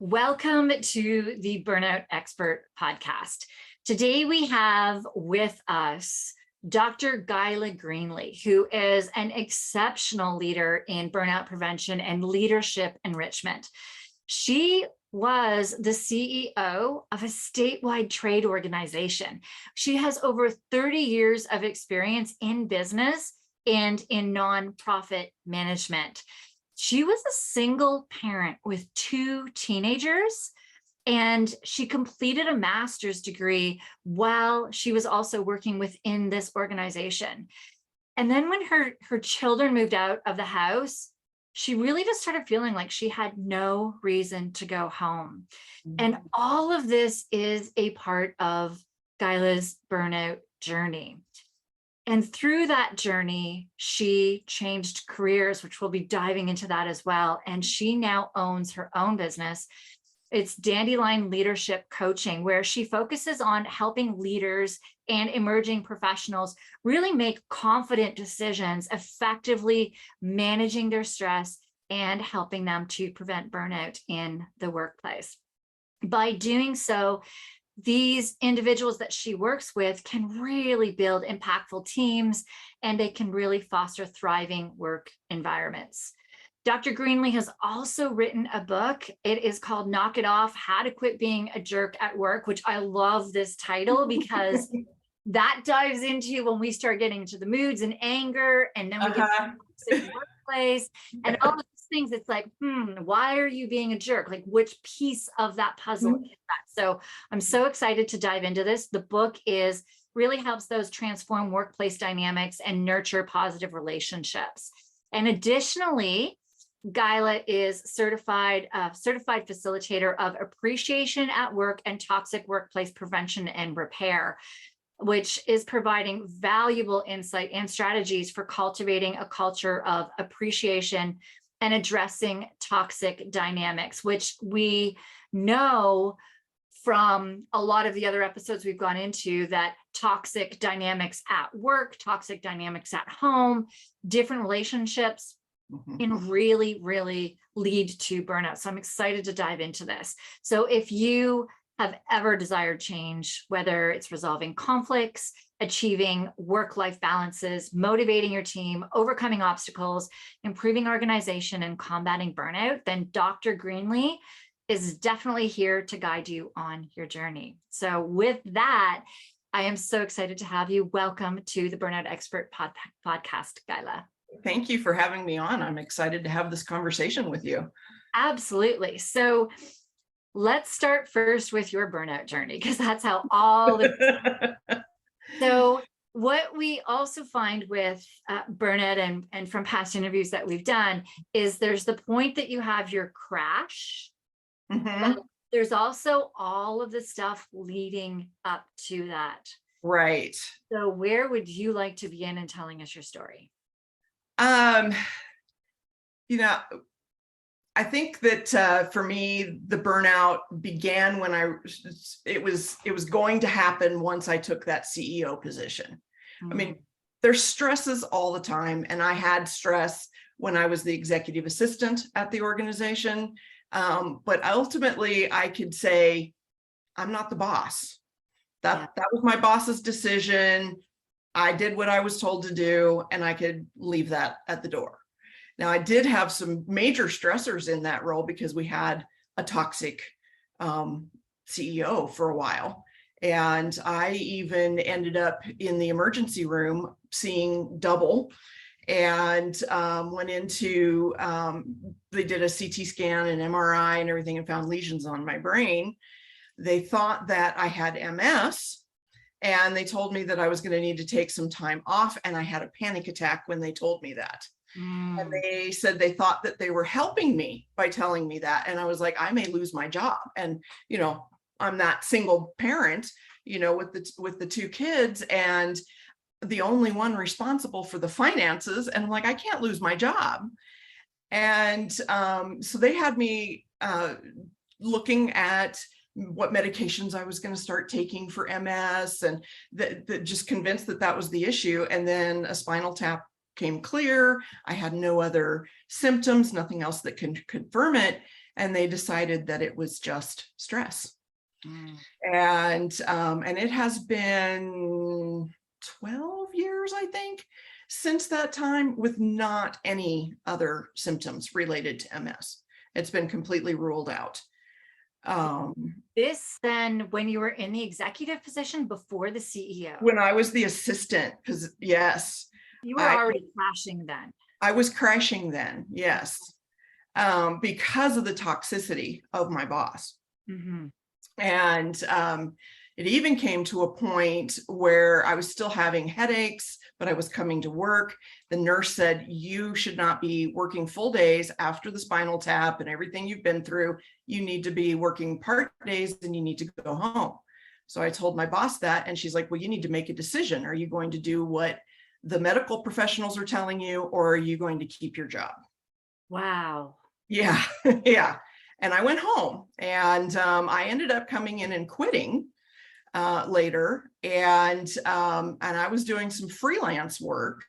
Welcome to the Burnout Expert Podcast. Today we have with us Dr. Guyla Greenly, who is an exceptional leader in burnout prevention and leadership enrichment. She was the CEO of a statewide trade organization. She has over 30 years of experience in business and in nonprofit management. She was a single parent with 2 teenagers, and she completed a master's degree while she was also working within this organization. And then when her children moved out of the house, she really just started feeling like she had no reason to go home. And all of this is a part of Guyla's burnout journey. And through that journey, she changed careers, which we'll be diving into that as well. And she now owns her own business. It's Dandelion Leadership Coaching, where she focuses on helping leaders and emerging professionals really make confident decisions, effectively managing their stress and helping them to prevent burnout in the workplace. By doing so, these individuals that she works with can really build impactful teams, and they can really foster thriving work environments. Dr. Greenly has also written a book. It is called Knock It Off: How to Quit Being a Jerk at Work, which I love this title because that dives into when we start getting into the moods and anger, and then we get to the workplace and all of these things. It's like, why are you being a jerk? Like, which piece of that puzzle is that? So I'm so excited to dive into this. The book really helps those transform workplace dynamics and nurture positive relationships. And additionally, Guyla is certified facilitator of appreciation at work and toxic workplace prevention and repair, which is providing valuable insight and strategies for cultivating a culture of appreciation and addressing toxic dynamics, which we know from a lot of the other episodes we've gone into, that toxic dynamics at work, toxic dynamics at home, different relationships can really, really lead to burnout. So I'm excited to dive into this. So if you have ever desired change, whether it's resolving conflicts, achieving work-life balances, motivating your team, overcoming obstacles, improving organization, and combating burnout, then Dr. Greenly is definitely here to guide you on your journey. So with that, I am so excited to have you. Welcome to the Burnout Expert Podcast, Guyla. Thank you for having me on. I'm excited to have this conversation with you. Absolutely. So let's start first with your burnout journey, because that's how all the So what we also find with burnout and from past interviews that we've done is there's the point that you have your crash, but there's also all of the stuff leading up to that. Right. So where would you like to begin in telling us your story? I think that for me, the burnout began when it was going to happen once I took that CEO position. I mean, there's stresses all the time, and I had stress when I was the executive assistant at the organization. But ultimately, I could say, I'm not the boss. That was my boss's decision. I did what I was told to do, and I could leave that at the door. Now, I did have some major stressors in that role because we had a toxic CEO for a while. And I even ended up in the emergency room seeing double, and went into, they did a CT scan and MRI and everything and found lesions on my brain. They thought that I had MS, and they told me that I was going to need to take some time off. And I had a panic attack when they told me that. And they said they thought that they were helping me by telling me that. And I was like, I may lose my job. And, I'm that single parent, with the 2 kids, and the only one responsible for the finances. And I'm like, I can't lose my job. And so they had me looking at what medications I was going to start taking for MS, and that just convinced that was the issue. And then a spinal tap came clear. I had no other symptoms, nothing else that can confirm it. and they decided that it was just stress. Mm. And it has been 12 years, I think, since that time, with not any other symptoms related to MS. It's been completely ruled out. This then when you were in the executive position before the CEO? When I was the assistant, because yes. You were already crashing then. I was crashing then, yes, because of the toxicity of my boss. Mm-hmm. And it even came to a point where I was still having headaches, but I was coming to work. The nurse said, you should not be working full days after the spinal tap and everything you've been through. You need to be working part days and you need to go home. So I told my boss that, and she's like, well, you need to make a decision. Are you going to do what the medical professionals are telling you, or are you going to keep your job? Wow. Yeah, yeah. And I went home, and I ended up coming in and quitting later, and I was doing some freelance work.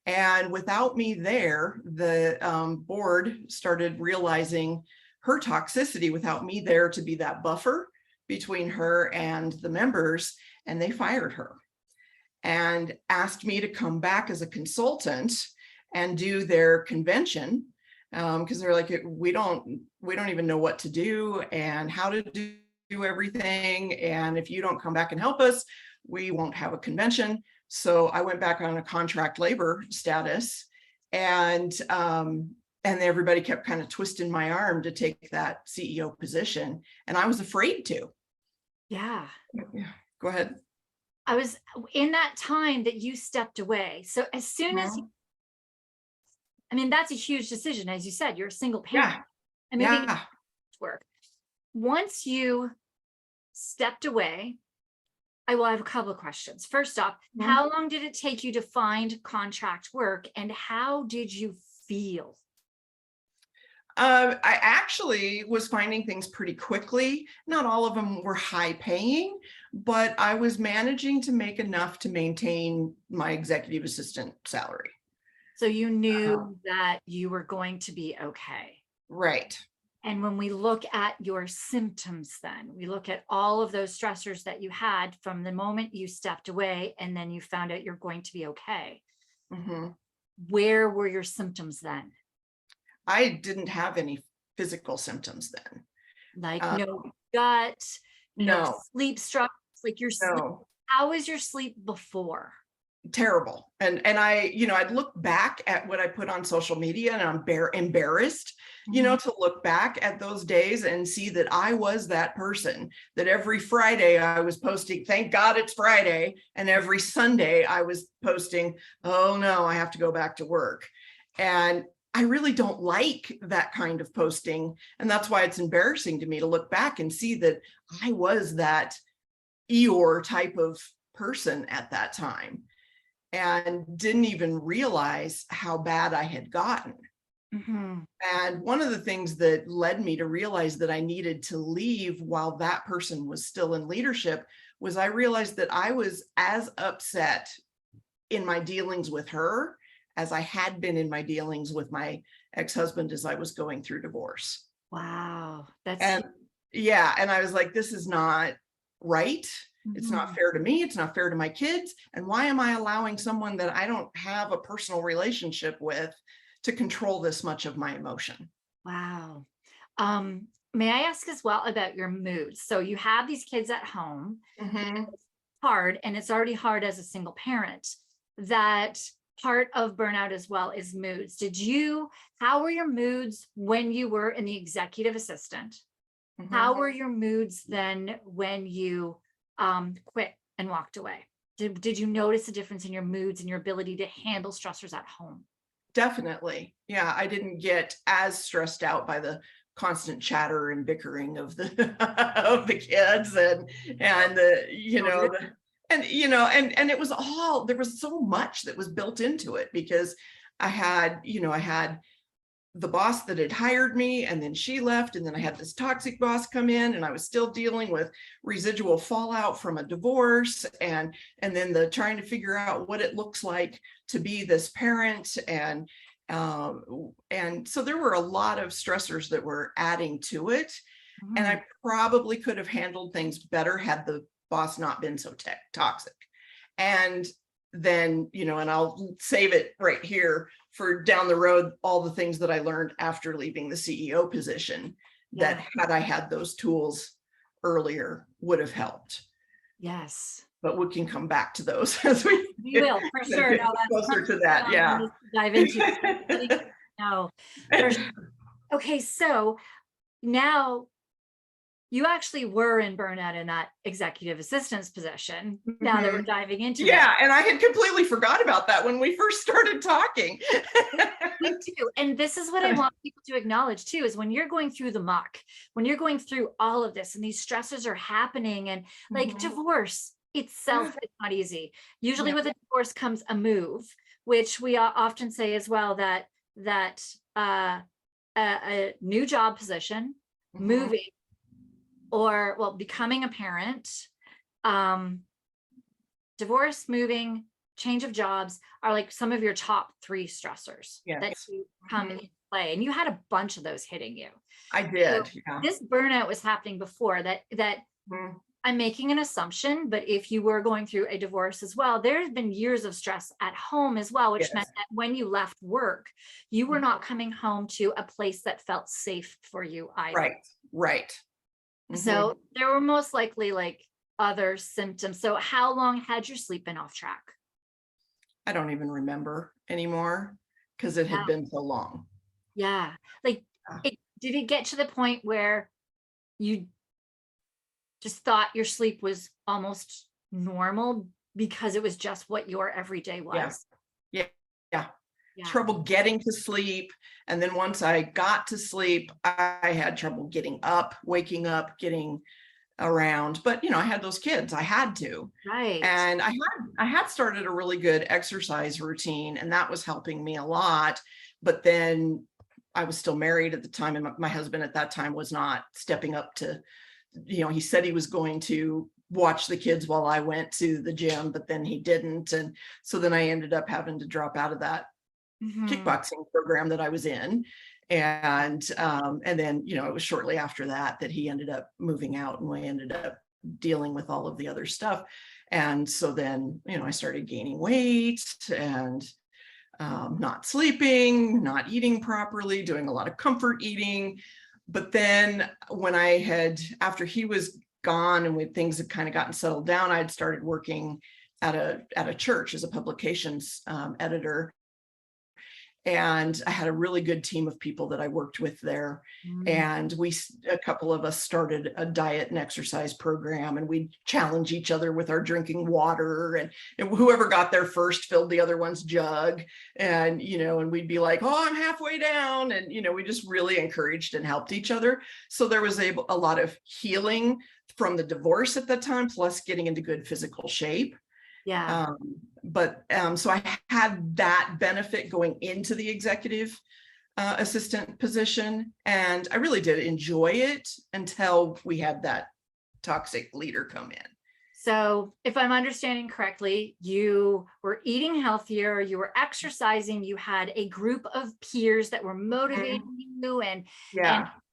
And without me there, the board started realizing her toxicity without me there to be that buffer between her and the members, and they fired her and asked me to come back as a consultant and do their convention, because they're like, we don't even know what to do and how to do everything, and if you don't come back and help us, we won't have a convention. So I went back on a contract labor status, and everybody kept kind of twisting my arm to take that CEO position, and I was afraid to. Yeah. Go ahead. I was in that time that you stepped away. So as soon as, I mean, that's a huge decision. As you said, you're a single parent. Yeah. And moving to work. Once you stepped away, I have a couple of questions. First off, how long did it take you to find contract work, and how did you feel? I actually was finding things pretty quickly. Not all of them were high paying, but I was managing to make enough to maintain my executive assistant salary. So you knew that you were going to be okay. Right. And when we look at your symptoms, then we look at all of those stressors that you had from the moment you stepped away and then you found out you're going to be okay. Mm-hmm. Where were your symptoms then? I didn't have any physical symptoms then. Like no gut, no sleep struggles, like your sleep. How was your sleep before? Terrible. And I'd look back at what I put on social media, and I'm embarrassed, to look back at those days and see that I was that person, that every Friday I was posting, thank God it's Friday. And every Sunday I was posting, oh no, I have to go back to work. And I really don't like that kind of posting. And that's why it's embarrassing to me to look back and see that I was that Eeyore type of person at that time, and didn't even realize how bad I had gotten. Mm-hmm. And one of the things that led me to realize that I needed to leave while that person was still in leadership was I realized that I was as upset in my dealings with her as I had been in my dealings with my ex-husband as I was going through divorce. Wow. And I was like, this is not right. It's not fair to me. It's not fair to my kids. And why am I allowing someone that I don't have a personal relationship with to control this much of my emotion? Wow. May I ask as well about your mood? So you have these kids at home. Mm-hmm. It's hard, and it's already hard as a single parent. That part of burnout as well is moods. How were your moods when you were in the executive assistant? Mm-hmm. How were your moods then when you quit and walked away? Did you notice a difference in your moods and your ability to handle stressors at home? Definitely. Yeah, I didn't get as stressed out by the constant chatter and bickering of the of the kids and it was all, there was so much that was built into it, because I had the boss that had hired me, and then she left, and then I had this toxic boss come in, and I was still dealing with residual fallout from a divorce, and then the trying to figure out what it looks like to be this parent, and And so there were a lot of stressors that were adding to it. And Mhm. I probably could have handled things better had the boss not been so toxic. And then, and I'll save it right here for down the road, all the things that I learned after leaving the CEO position that Yeah. had I had those tools earlier would have helped. Yes. But we can come back to those as we We get will, for sure. No, that's closer to something that that. I Yeah. wanted to dive into. No, for sure. Okay, so now you actually were in burnout in that executive assistance position. Now that we're Mhm. diving into this. Yeah, and I had completely forgot about that when we first started talking. Me too. And this is what I want people to acknowledge too, is when you're going through the muck, when you're going through all of this and these stresses are happening, and like Mhm. divorce itself is not easy. Usually Yeah. with a divorce comes a move, which we often say as well, that a new job position, Mhm. moving, or well, becoming a parent, divorce, moving, change of jobs are like some of your top 3 stressors that Yes. you come Mhm. into play. And you had a bunch of those hitting you. I So did. Yeah. this burnout was happening before that. Mhm. I'm making an assumption, but if you were going through a divorce as well, there's been years of stress at home as well, which meant Yes. that when you left work, you were not coming home to a place that felt safe for you either. Right. Right. Mhm. So there were most likely like other symptoms. So how long had your sleep been off track? I don't even remember anymore because it Yeah. had been so long. Yeah. Like, did it get to the point where you just thought your sleep was almost normal because it was just what your everyday Yeah. was? Yeah. Yeah. Yeah. Trouble getting to sleep. And then once I got to sleep, I had trouble getting up, waking up, getting around. But I had those kids. I had to. Right. And I had started a really good exercise routine, and that was helping me a lot. But then I was still married at the time, and my husband at that time was not stepping up to, he said he was going to watch the kids while I went to the gym, but then he didn't. And so then I ended up having to drop out of that Mhm. kickboxing program that I was in. And then, it was shortly after that he ended up moving out, and we ended up dealing with all of the other stuff. And so then, I started gaining weight and not sleeping, not eating properly, doing a lot of comfort eating. But then after he was gone and when things had kind of gotten settled down, I had started working at a church as a publications editor. And I had a really good team of people that I worked with there. Mm. And a couple of us started a diet and exercise program, and we'd challenge each other with our drinking water, and whoever got there first filled the other one's jug. And, and we'd be like, oh, I'm halfway down. And, we just really encouraged and helped each other. So there was a lot of healing from the divorce at that time, plus getting into good physical shape. Yeah. So I had that benefit going into the executive assistant position, and I really did enjoy it until we had that toxic leader come in. So if I'm understanding correctly, you were eating healthier, you were exercising, you had a group of peers that were motivating you, and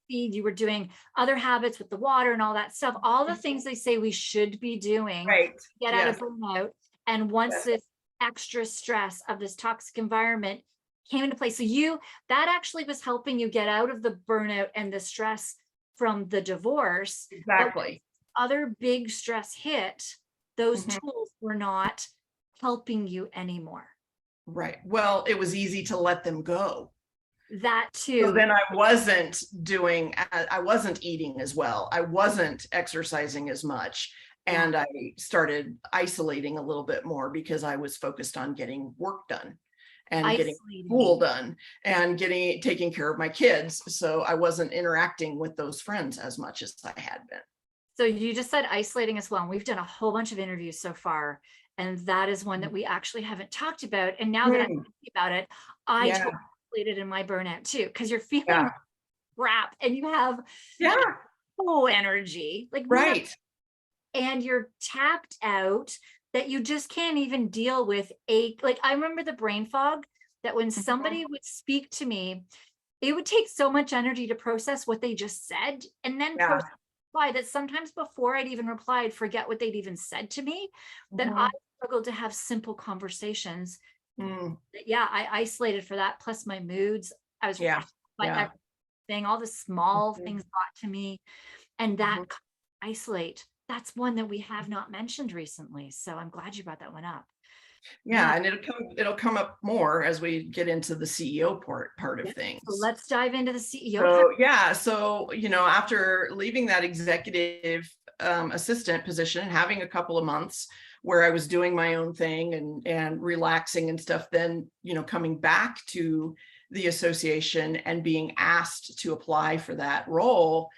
you were doing other habits with the water and all that stuff, all the things they say we should be doing Right. to get out of burnout. And once this extra stress of this toxic environment came into place, so that actually was helping you get out of the burnout and the stress from the divorce. Exactly. But other big stress hit, those tools were not helping you anymore. Right. Well, it was easy to let them go. That too. So then I wasn't eating as well. I wasn't exercising as much. And I started isolating a little bit more because I was focused on getting work done and getting school done and taking care of my kids. So I wasn't interacting with those friends as much as I had been. So you just said isolating as well. And we've done a whole bunch of interviews so far, and that is one that we actually haven't talked about. And now that I'm thinking about it, I totally isolated in my burnout too, because you're feeling like crap and you have no energy, like right. And you're tapped out that you just can't even deal with like I remember the brain fog that when somebody would speak to me, it would take so much energy to process what they just said and then Yeah. reply, that sometimes before I'd even reply, I'd forget what they'd even said to me, that I struggled to have simple conversations. Yeah, I isolated for that. Plus my moods, I was by everything, all the small things got to me, and that isolate, that's one that we have not mentioned recently. So I'm glad you brought that one up. Yeah, and it'll come up more as we get into the CEO part of things. So let's dive into the CEO part. So after leaving that executive assistant position and having a couple of months where I was doing my own thing and relaxing and stuff, then coming back to the association and being asked to apply for that role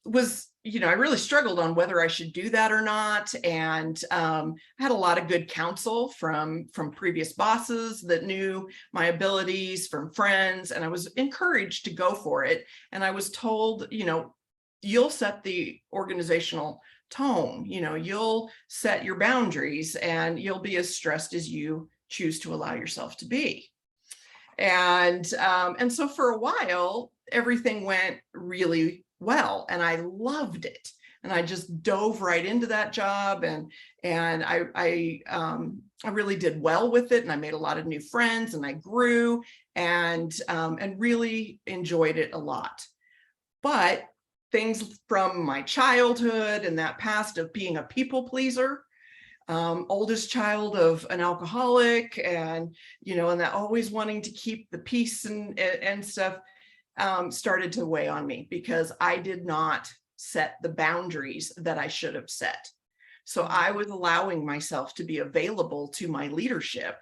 was, I really struggled on whether I should do that or not. And I had a lot of good counsel from previous bosses that knew my abilities, from friends, and I was encouraged to go for it. And I was told, you'll set the organizational tone, you'll set your boundaries, and you'll be as stressed as you choose to allow yourself to be. And so for a while, everything went really well, and I loved it. And I just dove right into that job, and I really did well with it, and I made a lot of new friends, and I grew and really enjoyed it a lot. But things from my childhood and that past of being a people pleaser, oldest child of an alcoholic, and and that always wanting to keep the peace and stuff, started to weigh on me because I did not set the boundaries that I should have set. So I was allowing myself to be available to my leadership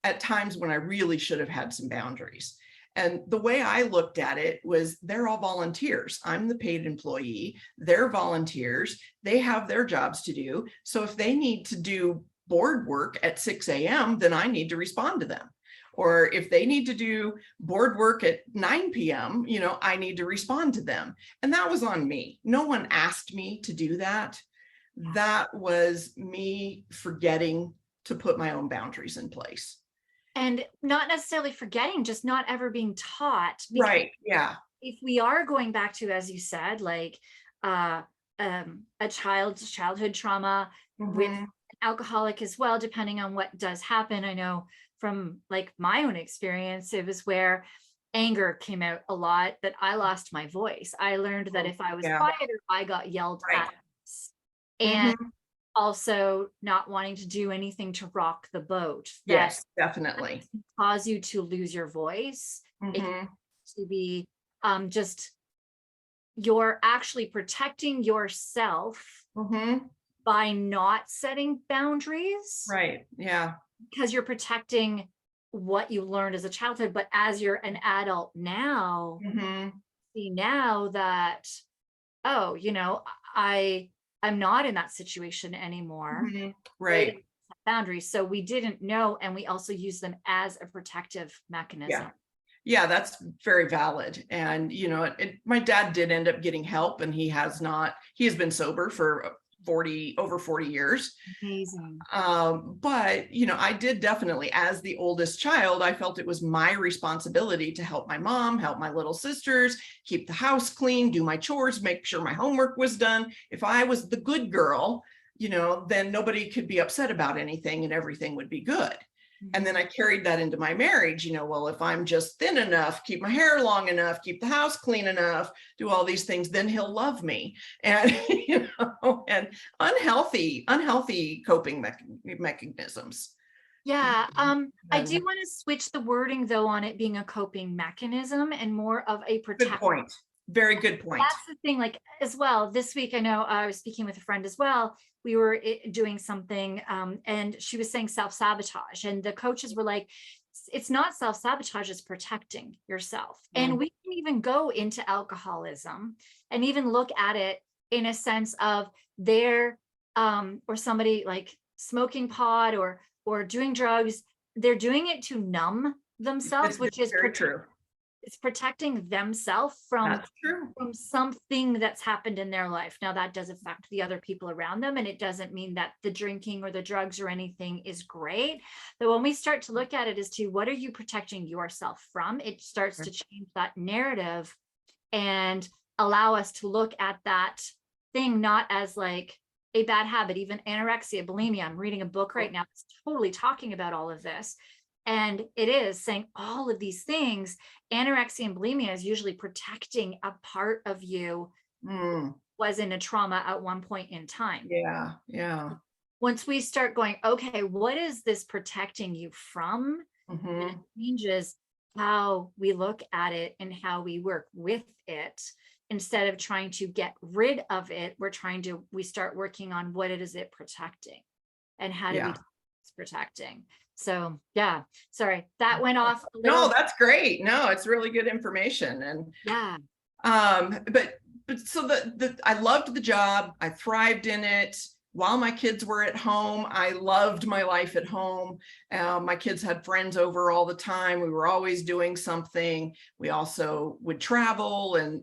at times when I really should have had some boundaries. And the way I looked at it was, they're all volunteers. I'm the paid employee. They're volunteers. They have their jobs to do. So if they need to do board work at 6 a.m., then I need to respond to them. Or if they need to do board work at 9 p.m., I need to respond to them. And that was on me. No one asked me to do that. That was me forgetting to put my own boundaries in place. And not necessarily forgetting, just not ever being taught. Right. Yeah. If we are going back to, as you said, like a child's childhood trauma with an alcoholic as well, depending on what does happen. I know from like my own experience, it was where anger came out a lot, that I lost my voice. I learned that if I was quieter, I got yelled at. And also not wanting to do anything to rock the boat. Yes, definitely. Cause you to lose your voice. It can to be just, you're actually protecting yourself by not setting boundaries. Right. Yeah. Because you're protecting what you learned as a childhood, but as you're an adult now, see now that, oh, I'm not in that situation anymore. Right. Boundaries. So we didn't know, and we also use them as a protective mechanism. Yeah, that's very valid. And, my dad did end up getting help, and he has been sober for over 40 years. Amazing. But, I did definitely, as the oldest child, I felt it was my responsibility to help my mom, help my little sisters, keep the house clean, do my chores, make sure my homework was done. If I was the good girl, then nobody could be upset about anything and everything would be good. And then I carried that into my marriage, well, if I'm just thin enough, keep my hair long enough, keep the house clean enough, do all these things, then he'll love me. And, and unhealthy coping mechanisms. Yeah. I do want to switch the wording though on it being a coping mechanism and more of a protection. Good point. Very good point. That's the thing, like as well, this week, I know I was speaking with a friend as well. We were doing something and she was saying self-sabotage, and the coaches were like, it's not self-sabotage, it's protecting yourself. And we can even go into alcoholism and even look at it in a sense of their or somebody like smoking pot or doing drugs. They're doing it to numb themselves, which is very true. It's protecting themselves from That's true. something that's happened in their life. Now that does affect the other people around them, and it doesn't mean that the drinking or the drugs or anything is great. But when we start to look at it as to what are you protecting yourself from, it starts to change that narrative and allow us to look at that thing not as like a bad habit, even anorexia, bulimia. I'm reading a book right now that's totally talking about all of this. And it is saying all of these things. Anorexia and bulimia is usually protecting a part of you was in a trauma at one point in time. Yeah. Yeah. Once we start going, okay, what is this protecting you from? It changes how we look at it and how we work with it. Instead of trying to get rid of it, we start working on what it is it protecting and how do we it's protecting. So yeah, sorry, that went off a little. No, that's great. No, it's really good information. And yeah. But so I loved the job. I thrived in it. While my kids were at home, I loved my life at home. My kids had friends over all the time. We were always doing something. We also would travel and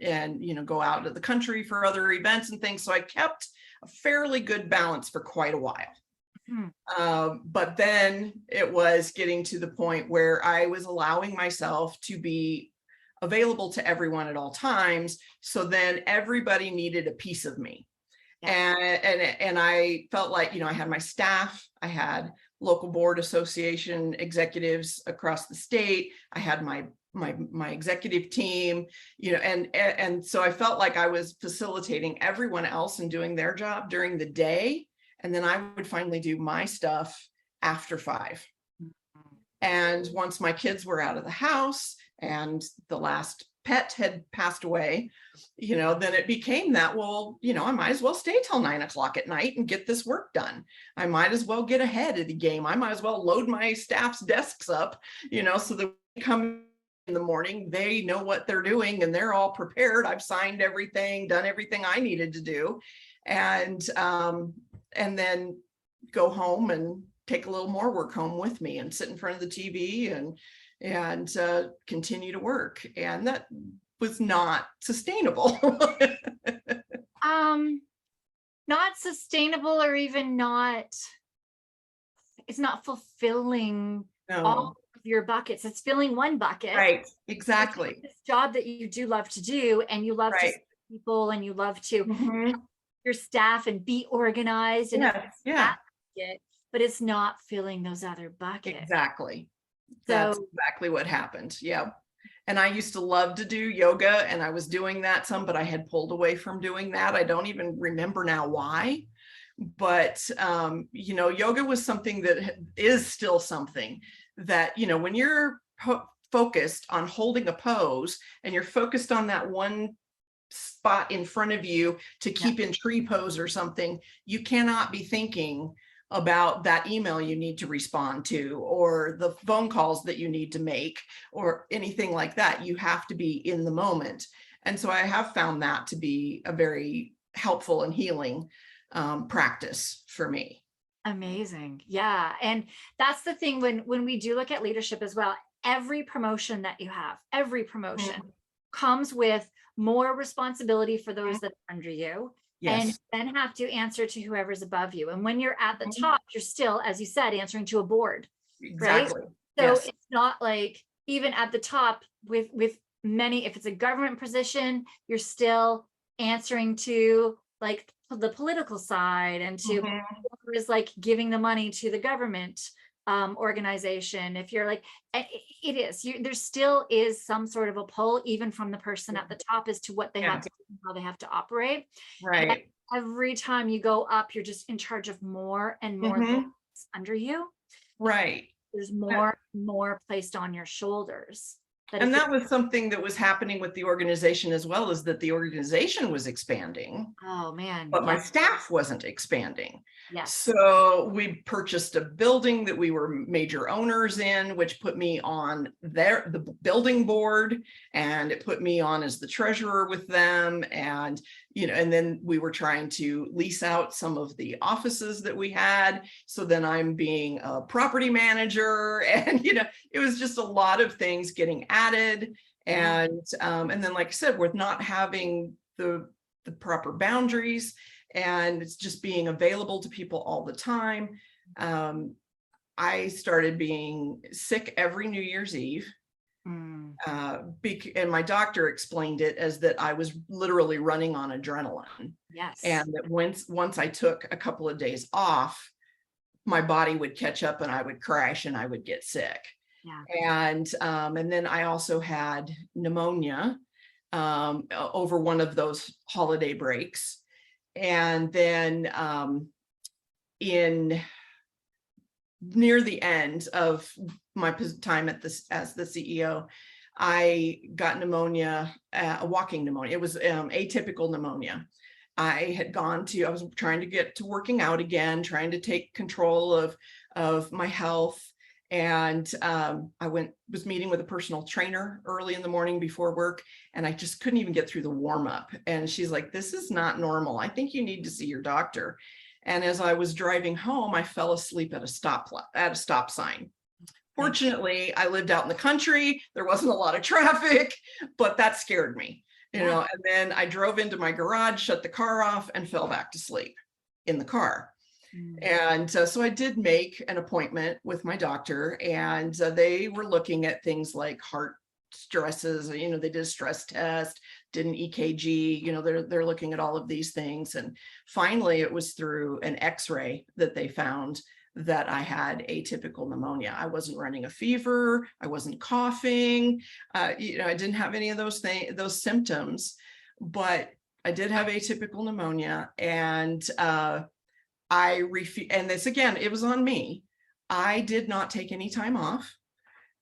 go out to the country for other events and things. So I kept a fairly good balance for quite a while. But then it was getting to the point where I was allowing myself to be available to everyone at all times. So then everybody needed a piece of me. And I felt like, I had my staff, I had local board association executives across the state. I had my executive team, and so I felt like I was facilitating everyone else and doing their job during the day. And then I would finally do my stuff after 5. And once my kids were out of the house and the last pet had passed away, then it became that, I might as well stay till 9 o'clock at night and get this work done. I might as well get ahead of the game. I might as well load my staff's desks up, so that when they come in the morning, they know what they're doing and they're all prepared. I've signed everything, done everything I needed to do. And then go home and take a little more work home with me and sit in front of the TV and continue to work. And that was not sustainable. Not sustainable, or even it's not fulfilling all of your buckets. It's filling one bucket. Right. Exactly. This job that you do love to do, and you love to see people, and you love to help your staff and be organized, and but it's not filling those other buckets. Exactly. That's exactly what happened. Yeah. And I used to love to do yoga, and I was doing that some, but I had pulled away from doing that. I don't even remember now why, but yoga was something that is still something that, when you're focused on holding a pose and you're focused on that one spot in front of you to keep in tree pose or something, you cannot be thinking about that email you need to respond to, or the phone calls that you need to make, or anything like that. You have to be in the moment. And so I have found that to be a very helpful and healing practice for me. Amazing. Yeah. And that's the thing when we do look at leadership as well, every promotion that you have, every promotion comes with more responsibility for those that are under you. And then have to answer to whoever's above you. And when you're at the top, you're still, as you said, answering to a board. Exactly. Right? So it's not like, even at the top with many, if it's a government position, you're still answering to like the political side and to whoever is like giving the money to the government organization. If you're like, it is, there still is some sort of a pull, even from the person at the top, as to what they have to do, how they have to operate. Right. And every time you go up, you're just in charge of more and more under you. Right. There's more placed on your shoulders. And that was something that was happening with the organization as well, is that the organization was expanding. Oh man. But my staff wasn't expanding. Yes. So we purchased a building that we were major owners in, which put me on the building board, and it put me on as the treasurer with them. And, and then we were trying to lease out some of the offices that we had. So then I'm being a property manager, and, it was just a lot of things getting added. And then, like I said, with not having the proper boundaries and it's just being available to people all the time, I started being sick every New Year's Eve. And my doctor explained it as that I was literally running on adrenaline. Yes. And that once I took a couple of days off, my body would catch up and I would crash and I would get sick. Yeah. And then I also had pneumonia over one of those holiday breaks. And then in near the end of my time as the CEO, I got pneumonia, a walking pneumonia. It was atypical pneumonia. I was trying to get to working out again, trying to take control of my health. And I was meeting with a personal trainer early in the morning before work, and I just couldn't even get through the warm up. And she's like, "This is not normal. I think you need to see your doctor." And as I was driving home, I fell asleep at a stop sign. Fortunately, I lived out in the country. There wasn't a lot of traffic, but that scared me, you know. And then I drove into my garage, shut the car off, and fell back to sleep in the car. And so I did make an appointment with my doctor, and they were looking at things like heart stresses. You know, they did a stress test, did an EKG. You know, they're looking at all of these things. And finally, it was through an X-ray that they found that I had atypical pneumonia. I wasn't running a fever. I wasn't coughing. You know, I didn't have any of those symptoms, but I did have atypical pneumonia. And and this again, it was on me. I did not take any time off,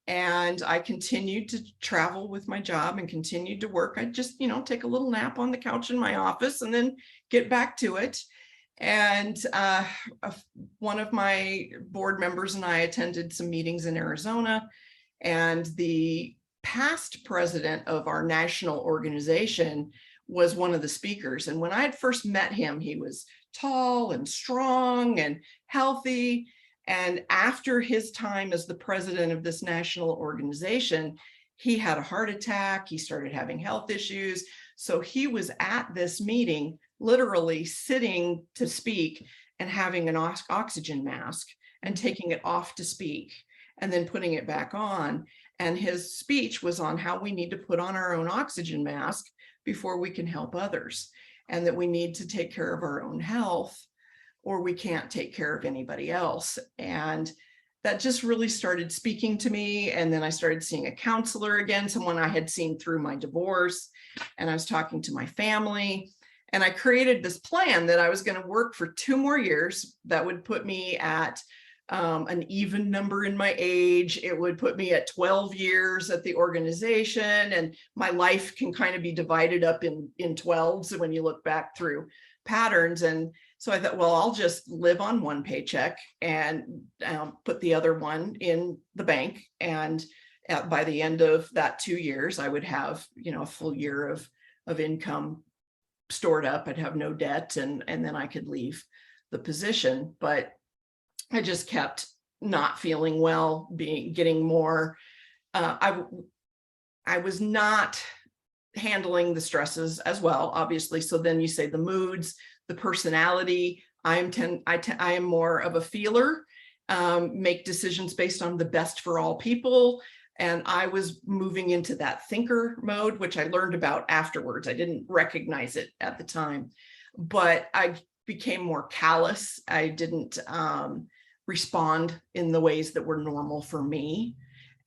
and I continued to travel with my job and continued to work. I'd just, you know, take a little nap on the couch in my office and then get back to it. And one of my board members and I attended some meetings in Arizona, and the past president of our national organization was one of the speakers. And when I had first met him, he was tall and strong and healthy. And after his time as the president of this national organization, he had a heart attack. He started having health issues. So he was at this meeting, literally sitting to speak and having an oxygen mask and taking it off to speak and then putting it back on. And his speech was on how we need to put on our own oxygen mask before we can help others, and that we need to take care of our own health or we can't take care of anybody else. And that just really started speaking to me. And then I started seeing a counselor again, someone I had seen through my divorce, and I was talking to my family. And I created this plan that I was going to work for 2 more years. That would put me at an even number in my age. It would put me at 12 years at the organization, and my life can kind of be divided up in 12s when you look back through patterns. And so I thought, well, I'll just live on one paycheck and put the other one in the bank. And by the end of that 2 years, I would have, you know, a full year of income stored up. I'd have no debt, and then I could leave the position. But I just kept not feeling well, getting more. I was not handling the stresses as well, obviously. So then you say the moods, the personality. I am more of a feeler, make decisions based on the best for all people. And I was moving into that thinker mode, which I learned about afterwards. I didn't recognize it at the time, but I became more callous. I didn't respond in the ways that were normal for me,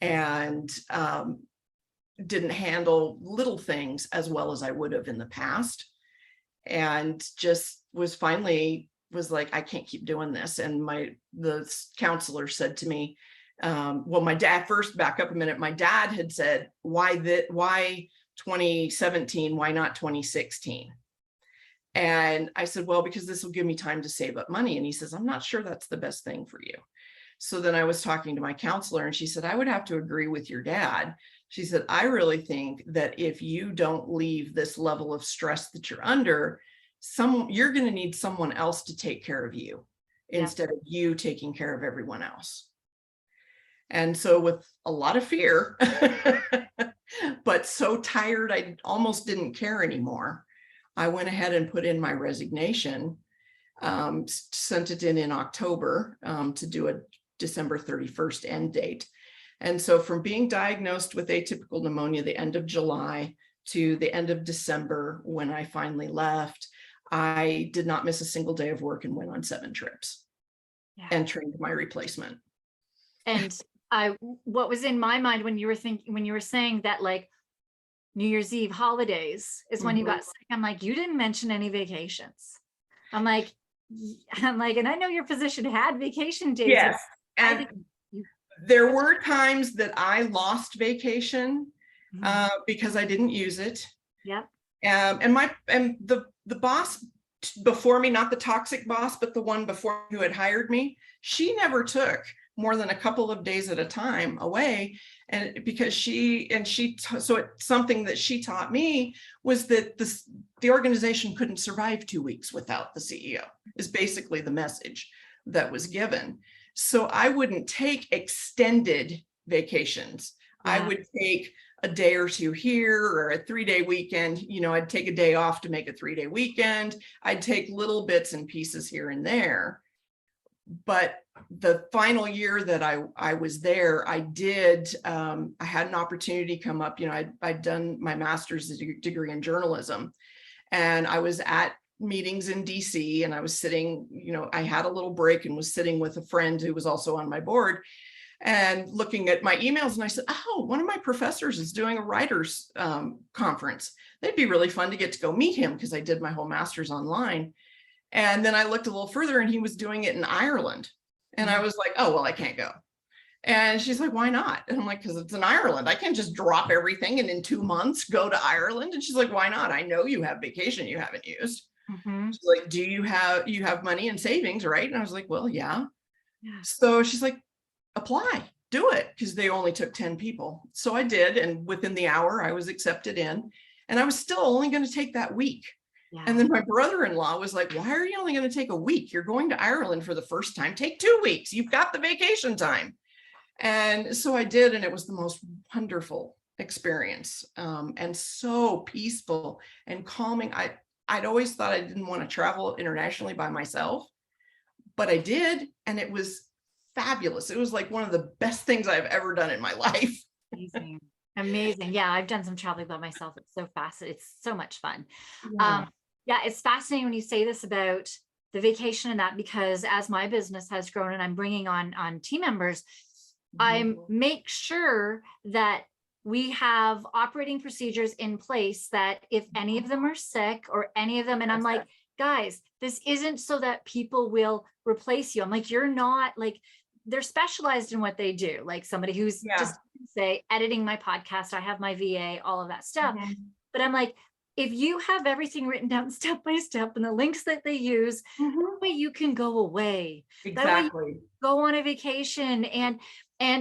and didn't handle little things as well as I would have in the past. And just was like, I can't keep doing this. And the counselor said to me, well, my dad, first back up a minute, my dad had said, why 2017? Why not 2016? And I said, well, because this will give me time to save up money. And he says, I'm not sure that's the best thing for you. So then I was talking to my counselor, and she said, I would have to agree with your dad. She said, I really think that if you don't leave this level of stress that you're under, you're going to need someone else to take care of you instead of you taking care of everyone else. And so with a lot of fear, but so tired I almost didn't care anymore. I went ahead and put in my resignation, sent it in October to do a December 31st end date. And so from being diagnosed with atypical pneumonia the end of July to the end of December, when I finally left, I did not miss a single day of work and went on 7 trips and trained my replacement. And what was in my mind when you were saying that, like, New Year's Eve holidays is when you got sick, I'm like, you didn't mention any vacations. I'm like, and I know your position had vacation days. Yes. And there were times that I lost vacation because I didn't use it. Yep. And the boss before me, not the toxic boss, but the one before who had hired me, she never took more than a couple of days at a time away. And because so it's something that she taught me was that the organization couldn't survive 2 weeks without the CEO, is basically the message that was given. So I wouldn't take extended vacations. Yeah. I would take a day or two here, or a 3-day weekend. I'd take a day off to make a 3-day weekend. I'd take little bits and pieces here and there. But the final year that I was there, I had an opportunity come up. I'd done my master's degree in journalism, and I was at meetings in DC, and I was sitting, I had a little break and was sitting with a friend who was also on my board and looking at my emails. And I said, oh, one of my professors is doing a writers conference. It'd be really fun to get to go meet him, because I did my whole master's online. And then I looked a little further, and he was doing it in Ireland. And I was like, oh, well, I can't go. And she's like, why not? And I'm like, because it's in Ireland. I can't just drop everything and in 2 months go to Ireland. And she's like, why not? I know you have vacation you haven't used. She's like, do you have money and savings, right? And I was like, well, yeah. So she's like, apply, do it, because they only took 10 people. So I did. And within the hour, I was accepted in. And I was still only going to take that week. Yeah. And then my brother-in-law was like, why are you only going to take a week? You're going to Ireland for the first time. Take 2 weeks. You've got the vacation time. And so I did. And it was the most wonderful experience, and so peaceful and calming. I'd always thought I didn't want to travel internationally by myself, but I did. And it was fabulous. It was like one of the best things I've ever done in my life. Amazing. Yeah, I've done some traveling by myself. It's so fascinating. It's so much fun. Yeah, it's fascinating when you say this about the vacation and that, because as my business has grown and I'm bringing on team members, I make sure that we have operating procedures in place that if any of them are sick or any of them, and I'm like, guys, this isn't so that people will replace you. I'm like, you're not, like, they're specialized in what they do. Like somebody who's just, say, editing my podcast, I have my VA, all of that stuff. But I'm like, if you have everything written down step by step and the links that they use, that way you can go away. Exactly. That way you go on a vacation, and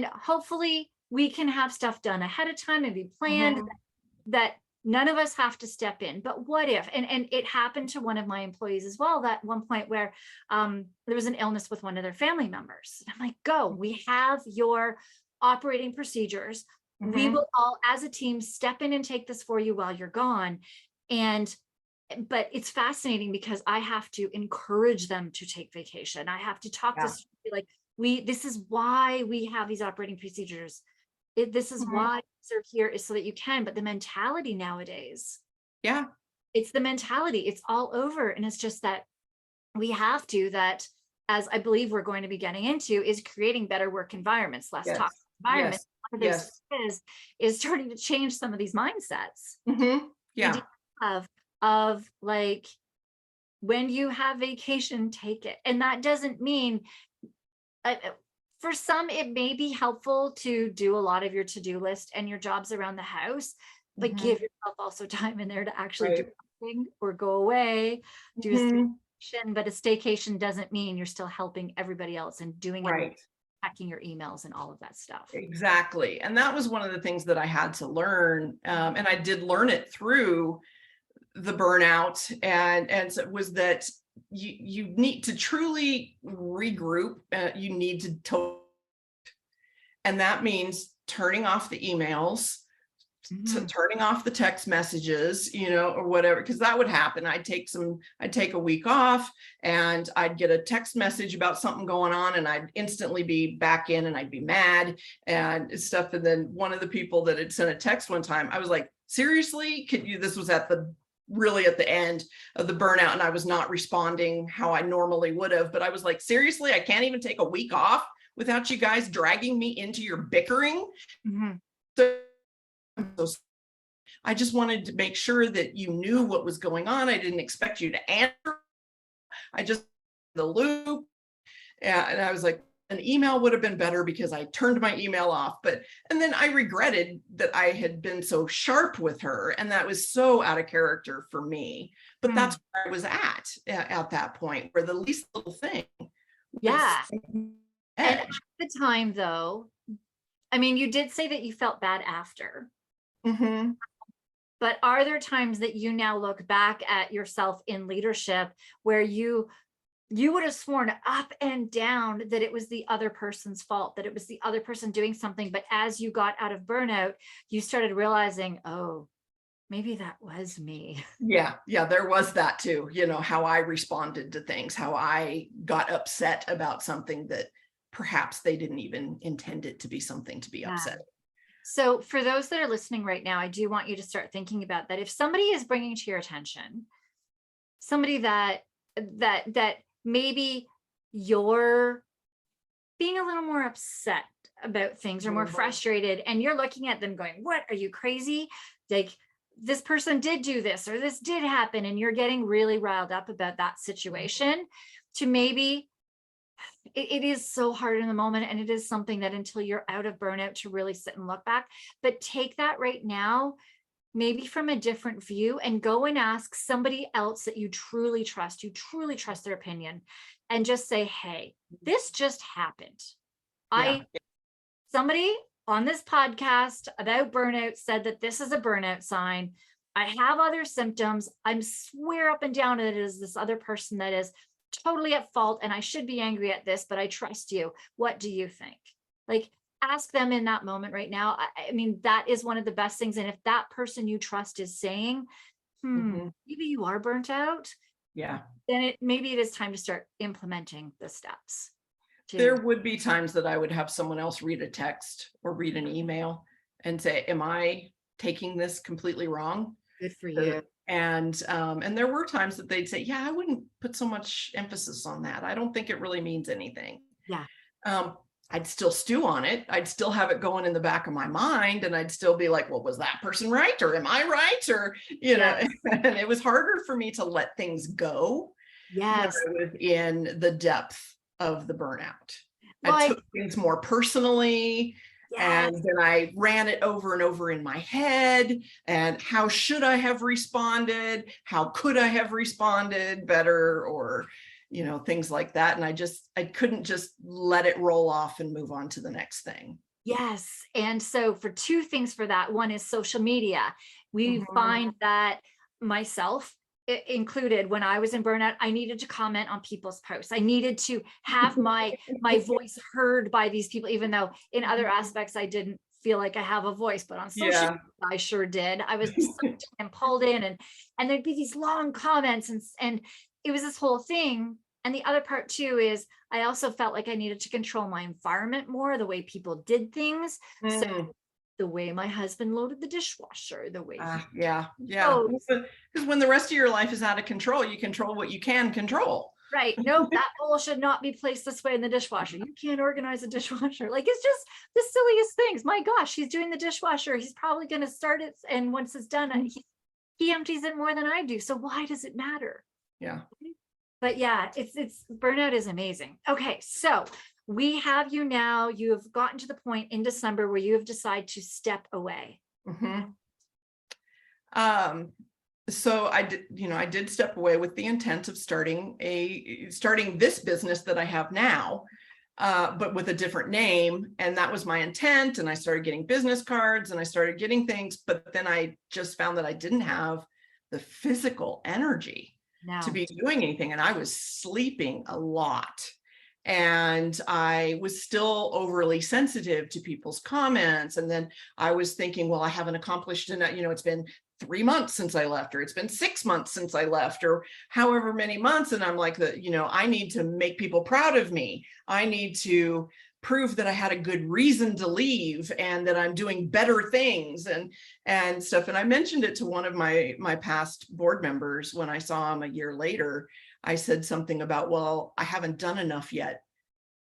hopefully we can have stuff done ahead of time and be planned that none of us have to step in. But what if, and it happened to one of my employees as well, that one point where there was an illness with one of their family members. I'm like, go, we have your operating procedures. We will all, as a team, step in and take this for you while you're gone. But it's fascinating because I have to encourage them to take vacation. I have to talk to like, this is why we have these operating procedures. This is why they're here, is so that you can. But the mentality nowadays, it's the mentality. It's all over. And it's just that we have to, that, as I believe we're going to be getting into, is creating better work environments, less toxic environments. Is starting to change some of these mindsets. Of like, when you have vacation, take it. And that doesn't mean, for some, it may be helpful to do a lot of your to-do list and your jobs around the house, but give yourself also time in there to actually do something or go away, do a staycation. But a staycation doesn't mean you're still helping everybody else and doing it, checking your emails and all of that stuff. Exactly. And that was one of the things that I had to learn. And I did learn it through the burnout. And so it was that you need to truly regroup. You need to, and that means turning off the emails, turning off the text messages, or whatever, because that would happen. I'd take a week off and I'd get a text message about something going on and I'd instantly be back in and I'd be mad and stuff. And then one of the people that had sent a text one time, I was like, seriously, this was really at the end of the burnout, and I was not responding how I normally would have, but I was like, seriously, I can't even take a week off without you guys dragging me into your bickering. So I just wanted to make sure that you knew what was going on. I didn't expect you to answer. I just the loop. And I was like, an email would have been better because I turned my email off. And then I regretted that I had been so sharp with her. And that was so out of character for me. But that's where I was at that point, where the least little thing. Yeah. And at the time, though, I mean, you did say that you felt bad after. But are there times that you now look back at yourself in leadership where you would have sworn up and down that it was the other person's fault, that it was the other person doing something, but as you got out of burnout, you started realizing, oh, maybe that was me. Yeah, there was that too. How I responded to things, how I got upset about something that perhaps they didn't even intend it to be something to be upset. So for those that are listening right now, I do want you to start thinking about that. If somebody is bringing to your attention, somebody that maybe you're being a little more upset about things or more frustrated, and you're looking at them going, what, are you crazy? Like, this person did do this, or this did happen, and you're getting really riled up about that situation. To maybe, it is so hard in the moment, and it is something that until you're out of burnout to really sit and look back, but take that right now, maybe from a different view, and go and ask somebody else that you truly trust their opinion, and just say, hey, this just happened. Somebody on this podcast about burnout said that this is a burnout sign. I have other symptoms. I'm swear up and down that it is this other person that is totally at fault, and I should be angry at this, but I trust you. What do you think? Like, ask them in that moment right now. I mean, that is one of the best things. And if that person you trust is saying, maybe you are burnt out, then maybe it is time to start implementing the steps. There would be times that I would have someone else read a text or read an email and say, am I taking this completely wrong? Good for you. And there were times that they'd say, yeah, I wouldn't put so much emphasis on that. I don't think it really means anything. Yeah. I'd still stew on it. I'd still have it going in the back of my mind. And I'd still be like, well, was that person right? Or am I right? Or, and it was harder for me to let things go. Yes. When I was in the depth of the burnout. I took things more personally. And then I ran it over and over in my head. And how should I have responded? How could I have responded better? Or, things like that. And I couldn't just let it roll off and move on to the next thing. Yes. And so for two things for that, one is social media. We find that, myself included, when I was in burnout, I needed to comment on people's posts. I needed to have my voice heard by these people, even though in other aspects I didn't feel like I have a voice, but on social media, I sure did. I was sucked and pulled in, and there'd be these long comments, and it was this whole thing. And the other part too is I also felt like I needed to control my environment more, the way people did things. So the way my husband loaded the dishwasher, the way because when the rest of your life is out of control, you control what you can control. Right. No, that bowl should not be placed this way in the dishwasher. You can't organize a dishwasher. Like, it's just the silliest things. My gosh, he's doing the dishwasher. He's probably going to start it. And once it's done, he empties it more than I do. So why does it matter? Yeah. But yeah, it's burnout is amazing. Okay. So we have you now, you have gotten to the point in December where you have decided to step away. So I did step away with the intent of starting this business that I have now, but with a different name. And that was my intent. And I started getting business cards and I started getting things, but then I just found that I didn't have the physical energy to be doing anything. And I was sleeping a lot. And I was still overly sensitive to people's comments. And then I was thinking, well, I haven't accomplished enough. It's been 3 months since I left, or it's been 6 months since I left, or however many months. And I'm like, I need to make people proud of me. I need to prove that I had a good reason to leave and that I'm doing better things and stuff. And I mentioned it to one of my past board members when I saw him a year later. I said something about, well, I haven't done enough yet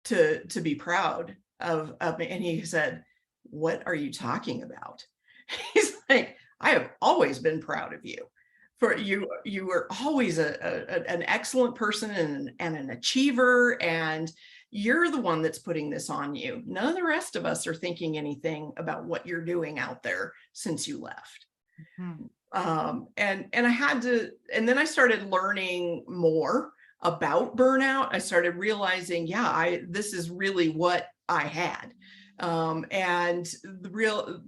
to be proud of me. And he said, what are you talking about? He's like, I have always been proud of you. For you were always an excellent person and an achiever, and you're the one that's putting this on you. None of the rest of us are thinking anything about what you're doing out there since you left. Mm-hmm. And I had to, and then I started learning more about burnout. I started realizing, this is really what I had. And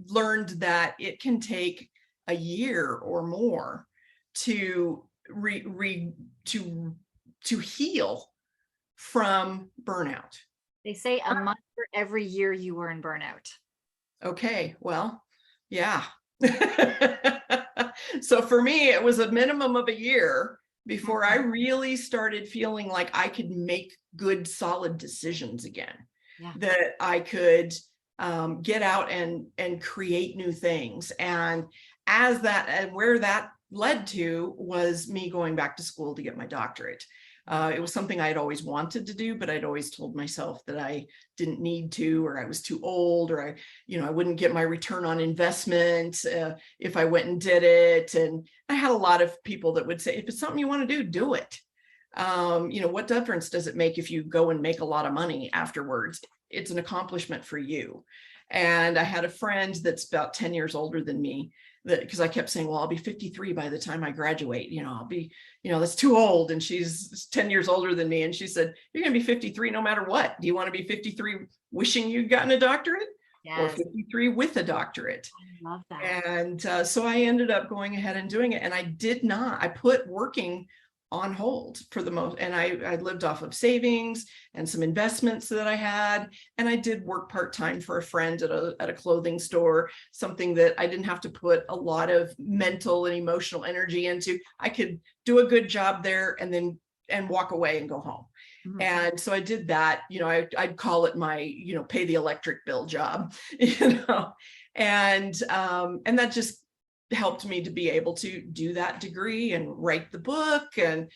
learned that it can take a year or more to heal from burnout. They say a month for every year you were in burnout. Okay, well, yeah. So for me, it was a minimum of a year before I really started feeling like I could make good, solid decisions again. Yeah. That I could get out and create new things. And where that led to was me going back to school to get my doctorate. It was something I had always wanted to do, but I'd always told myself that I didn't need to, or I was too old, or I wouldn't get my return on investment if I went and did it. And I had a lot of people that would say, if it's something you want to do it. What difference does it make if you go and make a lot of money afterwards? It's an accomplishment for you. And I had a friend that's about 10 years older than me, because I kept saying, well, I'll be 53 by the time I graduate. I'll be, that's too old. And she's 10 years older than me. And she said, you're going to be 53 no matter what. Do you want to be 53 wishing you'd gotten a doctorate? Yes. Or 53 with a doctorate? I love that. And so I ended up going ahead and doing it. And I put working on hold for the most, and I lived off of savings and some investments that I had. And I did work part-time for a friend at a clothing store, something that I didn't have to put a lot of mental and emotional energy into. I could do a good job there and walk away and go home. Mm-hmm. And so I did that. I'd call it my, pay the electric bill job, and that just helped me to be able to do that degree and write the book and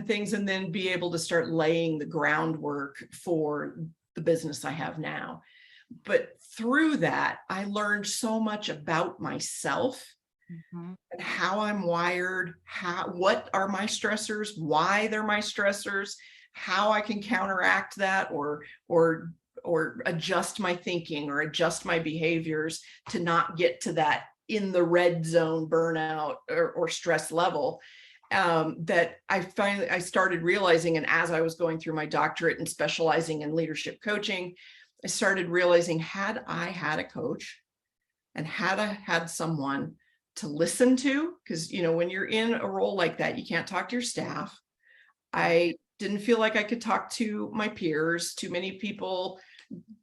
things, and then be able to start laying the groundwork for the business I have now. But through that, I learned so much about myself, mm-hmm. and how I'm wired, what are my stressors, why they're my stressors, how I can counteract that or adjust my thinking or adjust my behaviors to not get to that in the red zone burnout or stress level, that I started realizing. And as I was going through my doctorate and specializing in leadership coaching, I started realizing, had I had a coach and had I had someone to listen to, because, when you're in a role like that, you can't talk to your staff. I didn't feel like I could talk to my peers. Too many people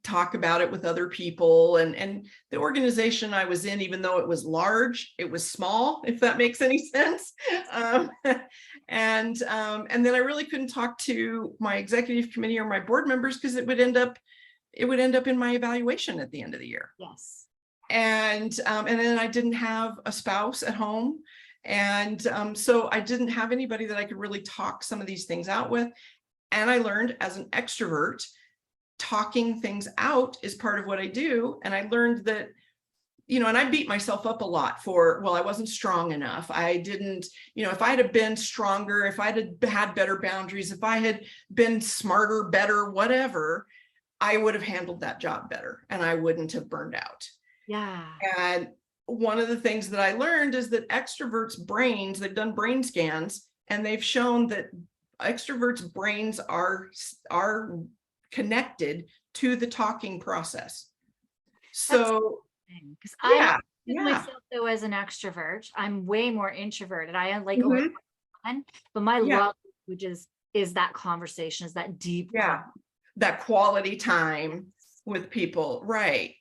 talk about it with other people, and the organization I was in, even though it was large, it was small, if that makes any sense. And then I really couldn't talk to my executive committee or my board members, because it would end up in my evaluation at the end of the year. Yes. And then I didn't have a spouse at home. And so I didn't have anybody that I could really talk some of these things out with. And I learned, as an extrovert, talking things out is part of what I do. And I learned that, and I beat myself up a lot for, I wasn't strong enough. I didn't, if I had been stronger, if I had better boundaries, if I had been smarter, better, whatever, I would have handled that job better and I wouldn't have burned out. Yeah. And one of the things that I learned is that extroverts' brains, they've done brain scans, and they've shown that extroverts' brains are connected to the talking process. So, because I myself though as an extrovert, I'm way more introverted. I am like, but my love language is that conversation, is that deep. Yeah. that quality time with people. Right.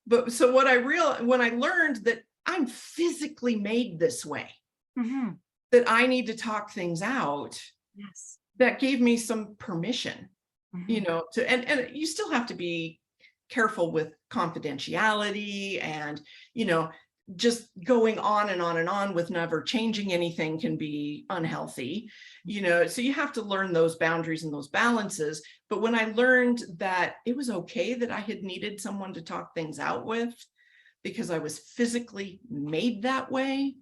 But so what I realized when I learned that I'm physically made this way, Mhm. that I need to talk things out, Yes. that gave me some permission, Mhm. to, and you still have to be careful with confidentiality and, just going on and on and on with never changing anything can be unhealthy, so you have to learn those boundaries and those balances. But when I learned that it was okay that I had needed someone to talk things out with because I was physically made that way,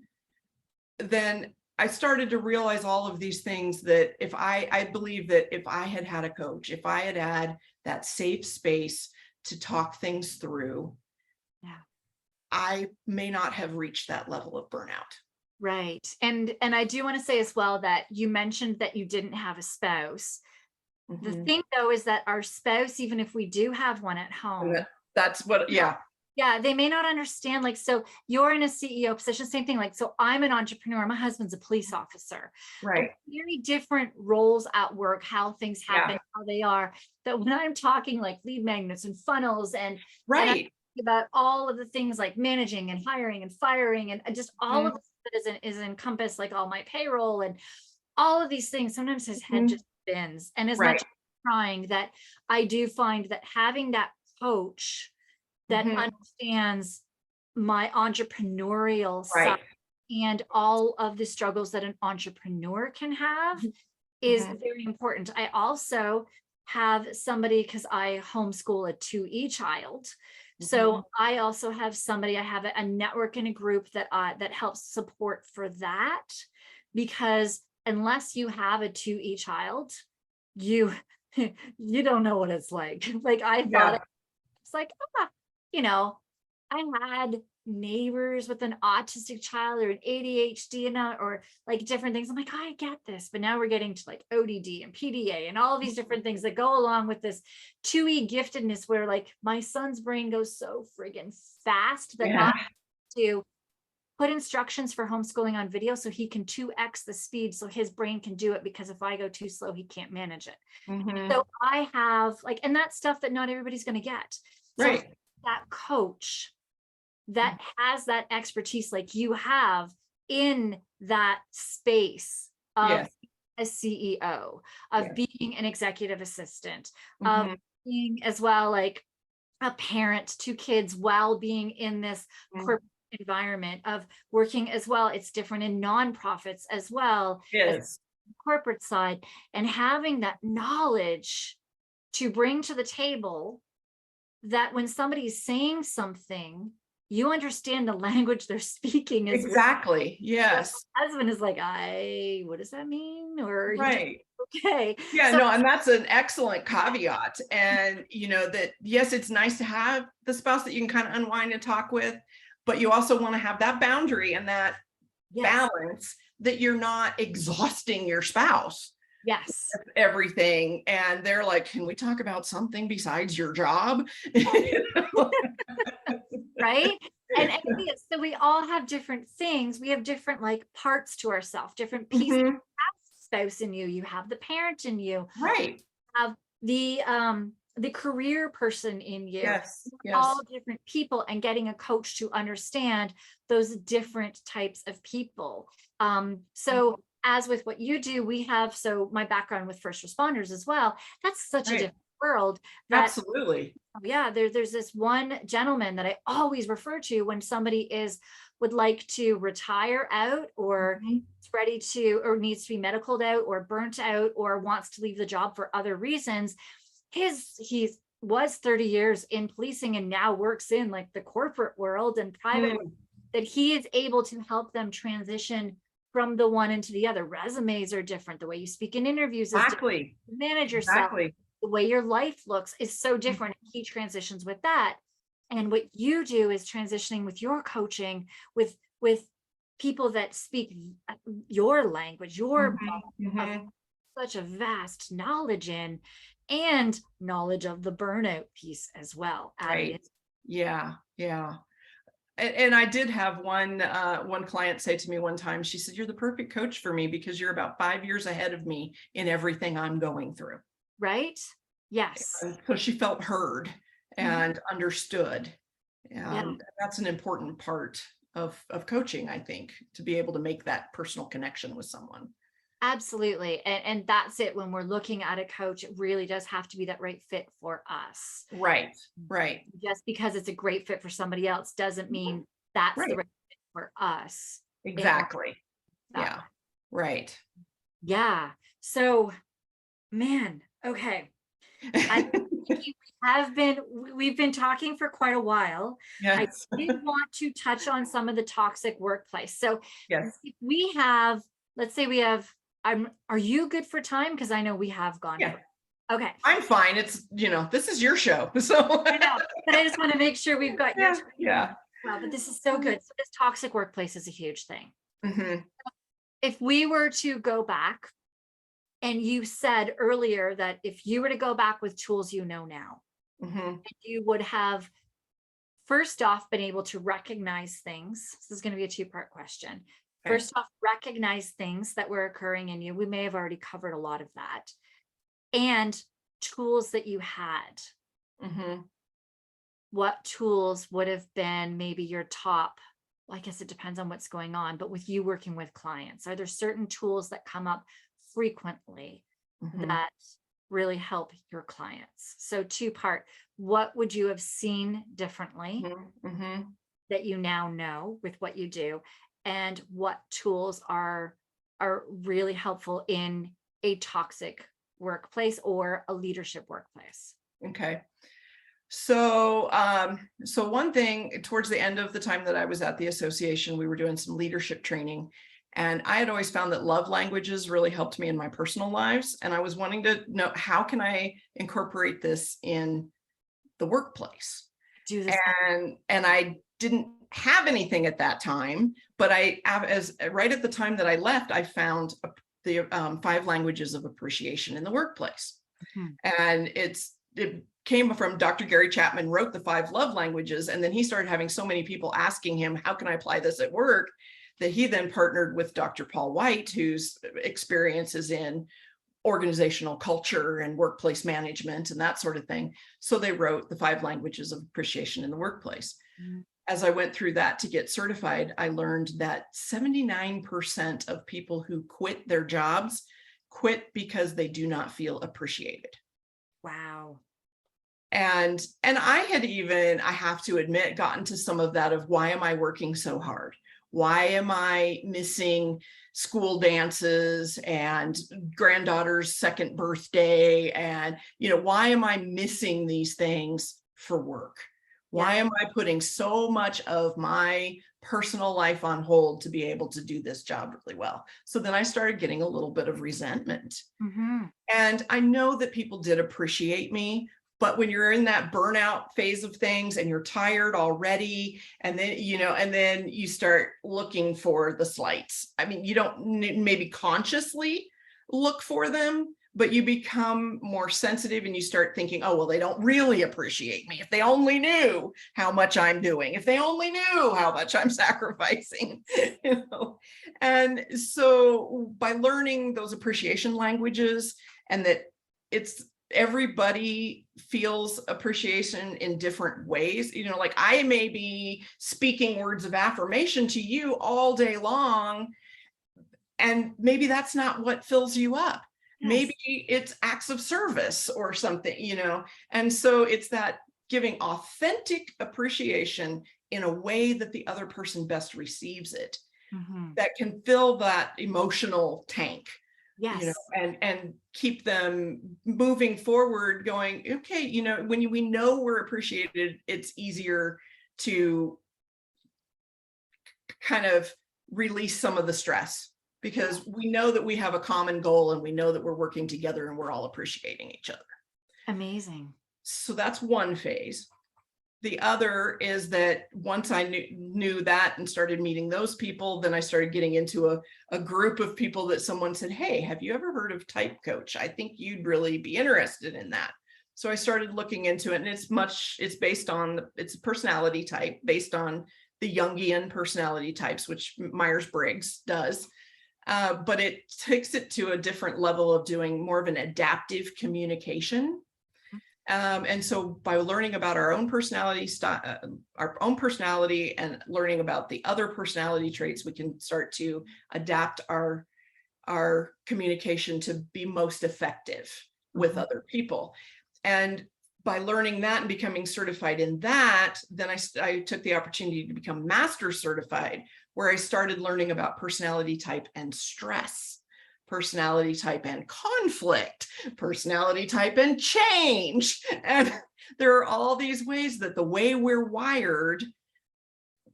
then I started to realize all of these things that if I believe that if I had had a coach, if I had had that safe space to talk things through, Yeah. I may not have reached that level of burnout. Right. And I do want to say as well that you mentioned that you didn't have a spouse. The Mhm. thing though is that our spouse, even if we do have one at And home, that's what, yeah, yeah, they may not understand. Like, so you're in a CEO position, same thing. Like, so I'm an entrepreneur, my husband's a police officer. right. Very different roles at work, how things happen, Yeah, how they are. That when I'm talking like lead magnets and funnels and I'm right. about all of the things like managing and hiring and firing and just all of Mhm. this that is encompassed, like all my payroll and all of these things, sometimes his head Mhm. just spins. And as much Right. as I'm trying, that I do find that having that coach that Mhm. understands my entrepreneurial side Right. and all of the struggles that an entrepreneur can have Mhm. is Mhm. very important. I also have somebody, because I homeschool a 2E child. So Mhm. I also have somebody, I have a network and a group that helps support for that, because unless you have a 2E child, you you don't know what it's like. Like I thought Yeah. it's like, you know, I had neighbors with an autistic child or an ADHD or like different things. I'm like, I get this. But now we're getting to like ODD and PDA and all these different things that go along with this 2E giftedness, where like my son's brain goes so friggin' fast that Yeah. I have to put instructions for homeschooling on video so he can 2x the speed so his brain can do it, because if I go too slow, he can't manage it. Mhm. So I have like, and that's stuff that not everybody's going to get. So Right. that coach that has that expertise like you have in that space of Yes. a CEO, of Yes. being an executive assistant, of Mhm. being as well like a parent to kids while being in this Mhm. corporate environment, of working as well. It's different in nonprofits as well as Yes. corporate side, and having that knowledge to bring to the table, that when somebody's saying something, you understand the language they're speaking as well. Exactly. So Yes. my husband is like, what does that mean? Or he just, Right. okay. Yeah, So no, and that's an excellent caveat. And that yes, it's nice to have the spouse that you can kind of unwind and talk with, but you also want to have that boundary and that yes, balance that you're not exhausting your spouse yes. with everything. And they're like, can we talk about something besides your job? Right. And it is. So we all have different things. We have different like parts to ourselves, different pieces. You Mhm. have spouse in you, you have the parent in you, Right. have the career person in you, Yes. Yes. all different people, and getting a coach to understand those different types of people. So as with what you do, we have, so my background with first responders as well, that's such a Right. different world that, Absolutely. yeah, there's this one gentleman that I always refer to when somebody would like to retire out, or Mhm. is ready to, or needs to be medicaled out, or burnt out, or wants to leave the job for other reasons. He was 30 years in policing and now works in like the corporate world and private, Mm. that he is able to help them transition from the one into the other. Resumes are different. The way you speak in interviews is different. Exactly. You manage yourself. Exactly. The way your life looks is so different. He transitions with that. And what you do is transitioning with your coaching with people that speak your language, your Mhm. of Mhm. such a vast knowledge in, and knowledge of the burnout piece as well added in. Right. Yeah. Yeah. And I did have one client say to me one time, she said, "You're the perfect coach for me because you're about 5 years ahead of me in everything I'm going through." Right. Yes. And so she felt heard Mhm. and understood. Yeah. And that's an important part of coaching, I think, to be able to make that personal connection with someone. Absolutely. And that's it. When we're looking at a coach, it really does have to be that right fit for us. Right, right, Just because it's a great fit for somebody else doesn't mean that's the right. right fit for us. It might Exactly. be that Yeah, way. right. Yeah. So, man, okay. I think we've been talking for quite a while. I Yes, did want to touch on some of the toxic workplace. So yes. if we have, let's say we have, are you good for time? Because I know we have gone Yeah, for, okay. I'm fine. It's, this is your show. So I know, but I just want to make sure we've got your yeah, time yeah. well, but this is so good. So this toxic workplace is a huge thing. Hmm. If we were to go back, and you said earlier that if you were to go back with tools you know now, Hmm. you would have first off been able to recognize things. This is going to be a two-part question. Okay. First off, recognize things that were occurring in you. We may have already covered a lot of that. And tools that you had. Hmm. What tools would have been maybe your top? Well, I guess it depends on what's going on, but with you working with clients, are there certain tools that come up frequently Hmm. that really help your clients? So two-part, what would you have seen differently Hmm. that you now know with what you do? And what tools are really helpful in a toxic workplace or a leadership workplace? Okay. So one thing, towards the end of the time that I was at the association, we were doing some leadership training, and I had always found that love languages really helped me in my personal lives. And I was wanting to know, how can I incorporate this in the workplace? Do this. And I didn't have anything at that time, but as right at the time that I left, I found the 5 languages of appreciation in the workplace. Mhm. And it came from Dr. Gary Chapman wrote the 5 love languages, and then he started having so many people asking him, how can I apply this at work, that he then partnered with Dr. Paul White, whose experience is in organizational culture and workplace management and that sort of thing. So they wrote the 5 languages of appreciation in the workplace. Mhm. As I went through that to get certified, I learned that 79% of people who quit their jobs quit because they do not feel appreciated. Wow. And I had even, I have to admit, gotten to some of that of, why am I working so hard? Why am I missing school dances and granddaughter's second birthday? And, why am I missing these things for work? Why Yeah. am I putting so much of my personal life on hold to be able to do this job really well? So then I started getting a little bit of resentment. Hmm. And I know that people did appreciate me, but when you're in that burnout phase of things and you're tired already, and then you start looking for the slights. I mean, you don't maybe consciously look for them, but you become more sensitive and you start thinking, oh, well, they don't really appreciate me. If they only knew how much I'm doing, if they only knew how much I'm sacrificing, you know. And so by learning those appreciation languages, and that it's everybody feels appreciation in different ways. Like I may be speaking words of affirmation to you all day long, and maybe that's not what fills you up. Yes. Maybe it's acts of service or something. And so it's that giving authentic appreciation in a way that the other person best receives it, Hmm. that can fill that emotional tank, Yes. and keep them moving forward, going, okay, when we know we're appreciated, it's easier to kind of release some of the stress, because we know that we have a common goal and we know that we're working together and we're all appreciating each other. Amazing. So that's one phase. The other is that once I knew that and started meeting those people, then I started getting into a group of people that someone said, hey, have you ever heard of Type Coach? I think you'd really be interested in that. So I started looking into it, and it's based on, it's a personality type based on the Jungian personality types, which Myers-Briggs does. But it takes it to a different level of doing more of an adaptive communication. And so by learning about our own personality and learning about the other personality traits, we can start to adapt our communication to be most effective with other people. And by learning that and becoming certified in that, then I took the opportunity to become master certified, where I started learning about personality type and stress, personality type and conflict, personality type and change. And there are all these ways that the way we're wired,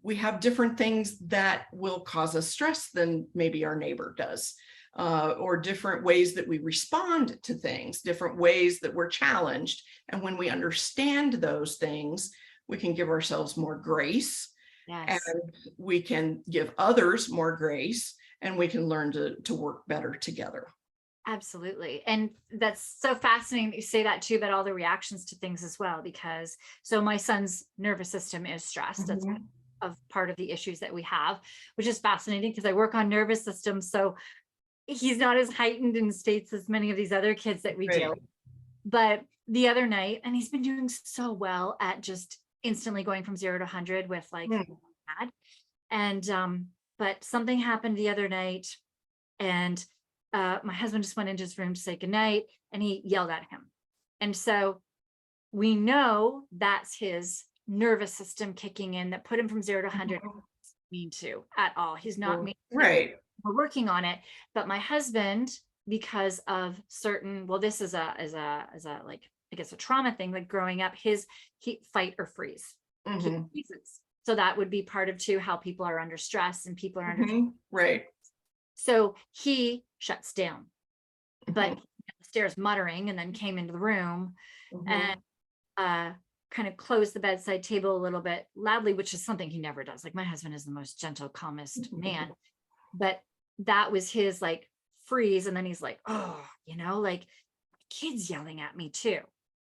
we have different things that will cause us stress than maybe our neighbor does. Or different ways that we respond to things, different ways that we're challenged. And when we understand those things, we can give ourselves more grace. Yes. And we can give others more grace, and we can learn to work better together. Absolutely. And that's so fascinating that you say that too, about all the reactions to things as well, because so my son's nervous system is stressed. That's of part of the issues that we have, which is fascinating because I work on nervous systems. So he's not as heightened in states as many of these other kids that we deal with. But the other night, and he's been doing so well at just instantly going from 0 to 100 with like mad. And but something happened the other night, and my husband just went into his room to say goodnight, and he yelled at him. And so we know that's his nervous system kicking in that put him from 0 to 100. Mean to at all. He's not mean to. Right. We're working on it, but my husband, because of certain, well, this is a like, I guess a trauma thing, like growing up, he fight or freeze. He freezes. So that would be part of too, how people are under stress and people are under right. So he shuts down, but upstairs muttering, and then came into the room and kind of closed the bedside table a little bit loudly, which is something he never does. Like my husband is the most gentle, calmest man. But that was his like freeze. And then he's like, oh, like kids yelling at me too.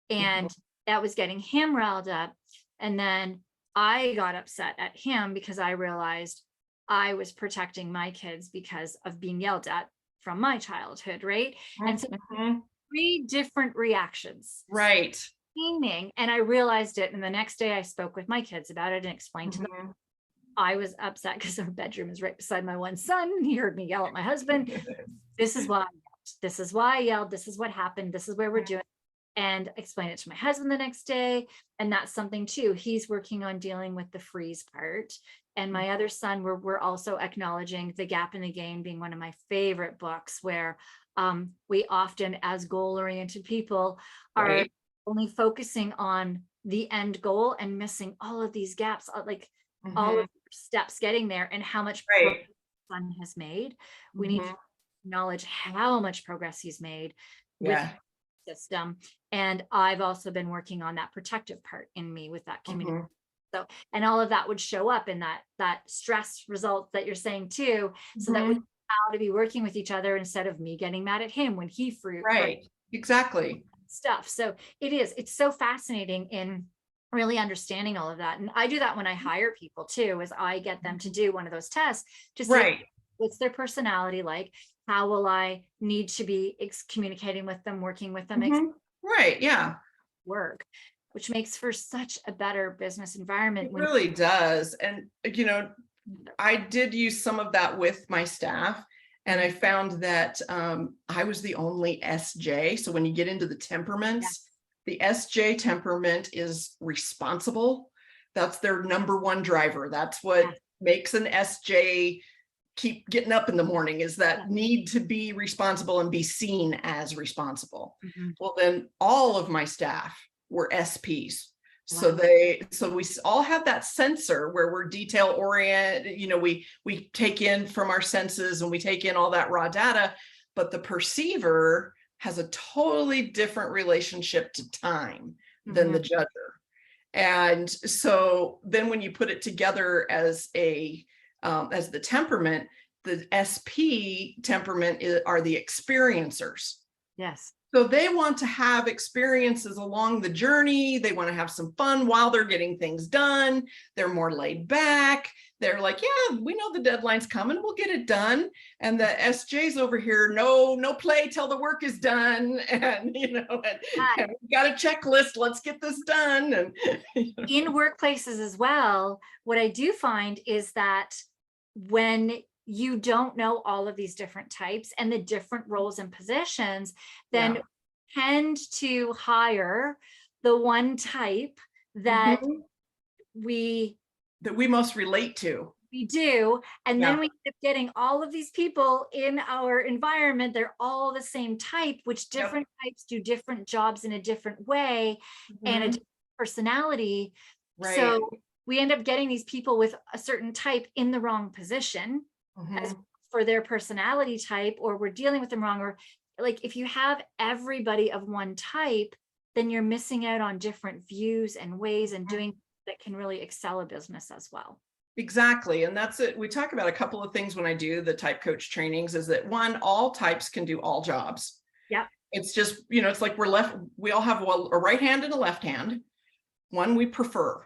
And that was getting him riled up. And then I got upset at him because I realized I was protecting my kids because of being yelled at from my childhood. Right. And so 3 different reactions. Right. And I realized it. And the next day I spoke with my kids about it and explained to them. I was upset because our bedroom is right beside my one son. He heard me yell at my husband. This is why I yelled. This is why I yelled. This is what happened. This is where we're doing. And explain it to my husband the next day. And that's something too. He's working on dealing with the freeze part. And my other son, we're also acknowledging The Gap in the Gain, being one of my favorite books, where we often, as goal-oriented people, are only focusing on the end goal and missing all of these gaps, like all of the steps getting there, and how much progress son has made. We need to acknowledge how much progress he's made with the system. And I've also been working on that protective part in me with that community. So, and all of that would show up in that stress result that you're saying too, so that we know how to be working with each other instead of me getting mad at him when he exactly stuff. So it's so fascinating in really understanding all of that. And I do that when I hire people too, is I get them to do one of those tests to see what's their personality like, how will I need to be communicating with them, working with them, work, which makes for such a better business environment. It really does. And I did use some of that with my staff, and I found that I was the only SJ. So when you get into the temperaments, the SJ temperament is responsible. That's their number one driver. That's what makes an SJ keep getting up in the morning, is that need to be responsible and be seen as responsible. Well, then all of my staff were SPs. So we all have that sensor where we're detail oriented, we take in from our senses and we take in all that raw data, but the perceiver has a totally different relationship to time than the judger. And so then when you put it together as the temperament, the SP temperament are the experiencers. Yes. So they want to have experiences along the journey. They want to have some fun while they're getting things done. They're more laid back. They're like, yeah, we know the deadline's coming. We'll get it done. And the SJ's over here, no play till the work is done. And, and we got a checklist. Let's get this done. And in workplaces as well, what I do find is that when you don't know all of these different types and the different roles and positions, then tend to hire the one type that we most relate to. We do. And then we end up getting all of these people in our environment. They're all the same type, which different types do different jobs in a different way and a different personality. Right. So we end up getting these people with a certain type in the wrong position as for their personality type, or we're dealing with them wrong. Or like, if you have everybody of one type, then you're missing out on different views and ways and doing that can really excel a business as well. Exactly. And that's it. We talk about a couple of things when I do the type coach trainings, is that one, all types can do all jobs. Yeah. It's just, it's like we all have a right hand and a left hand. One we prefer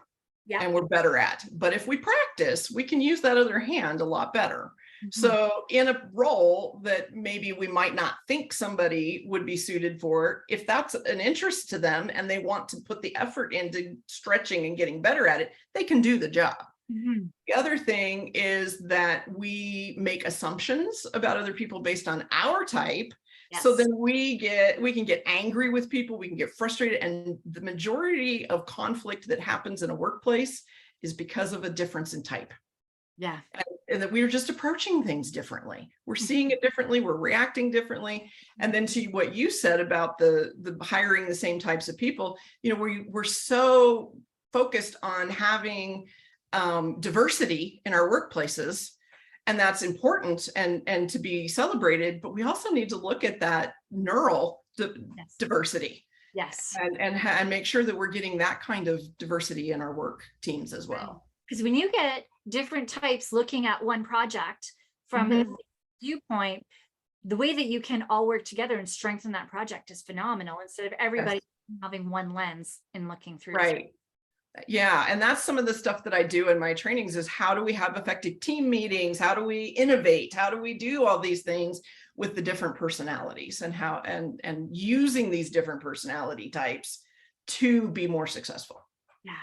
and we're better at. But if we practice, we can use that other hand a lot better. So in a role that maybe we might not think somebody would be suited for, if that's an interest to them and they want to put the effort into stretching and getting better at it, they can do the job. The other thing is that we make assumptions about other people based on our type. So then we can get angry with people, we can get frustrated. And the majority of conflict that happens in a workplace is because of a difference in type. Yeah. And that we're just approaching things differently. We're seeing it differently. We're reacting differently. And then to what you said about the hiring the same types of people, we're so focused on having diversity in our workplaces, and that's important and to be celebrated. But we also need to look at that neural diversity. Yes. And make sure that we're getting that kind of diversity in our work teams as well. Because when you get different types looking at one project from the viewpoint, the way that you can all work together and strengthen that project is phenomenal, instead of everybody having one lens and looking through. Right. Yeah. And that's some of the stuff that I do in my trainings, is how do we have effective team meetings? How do we innovate? How do we do all these things with the different personalities, and how, and using these different personality types to be more successful? Yeah.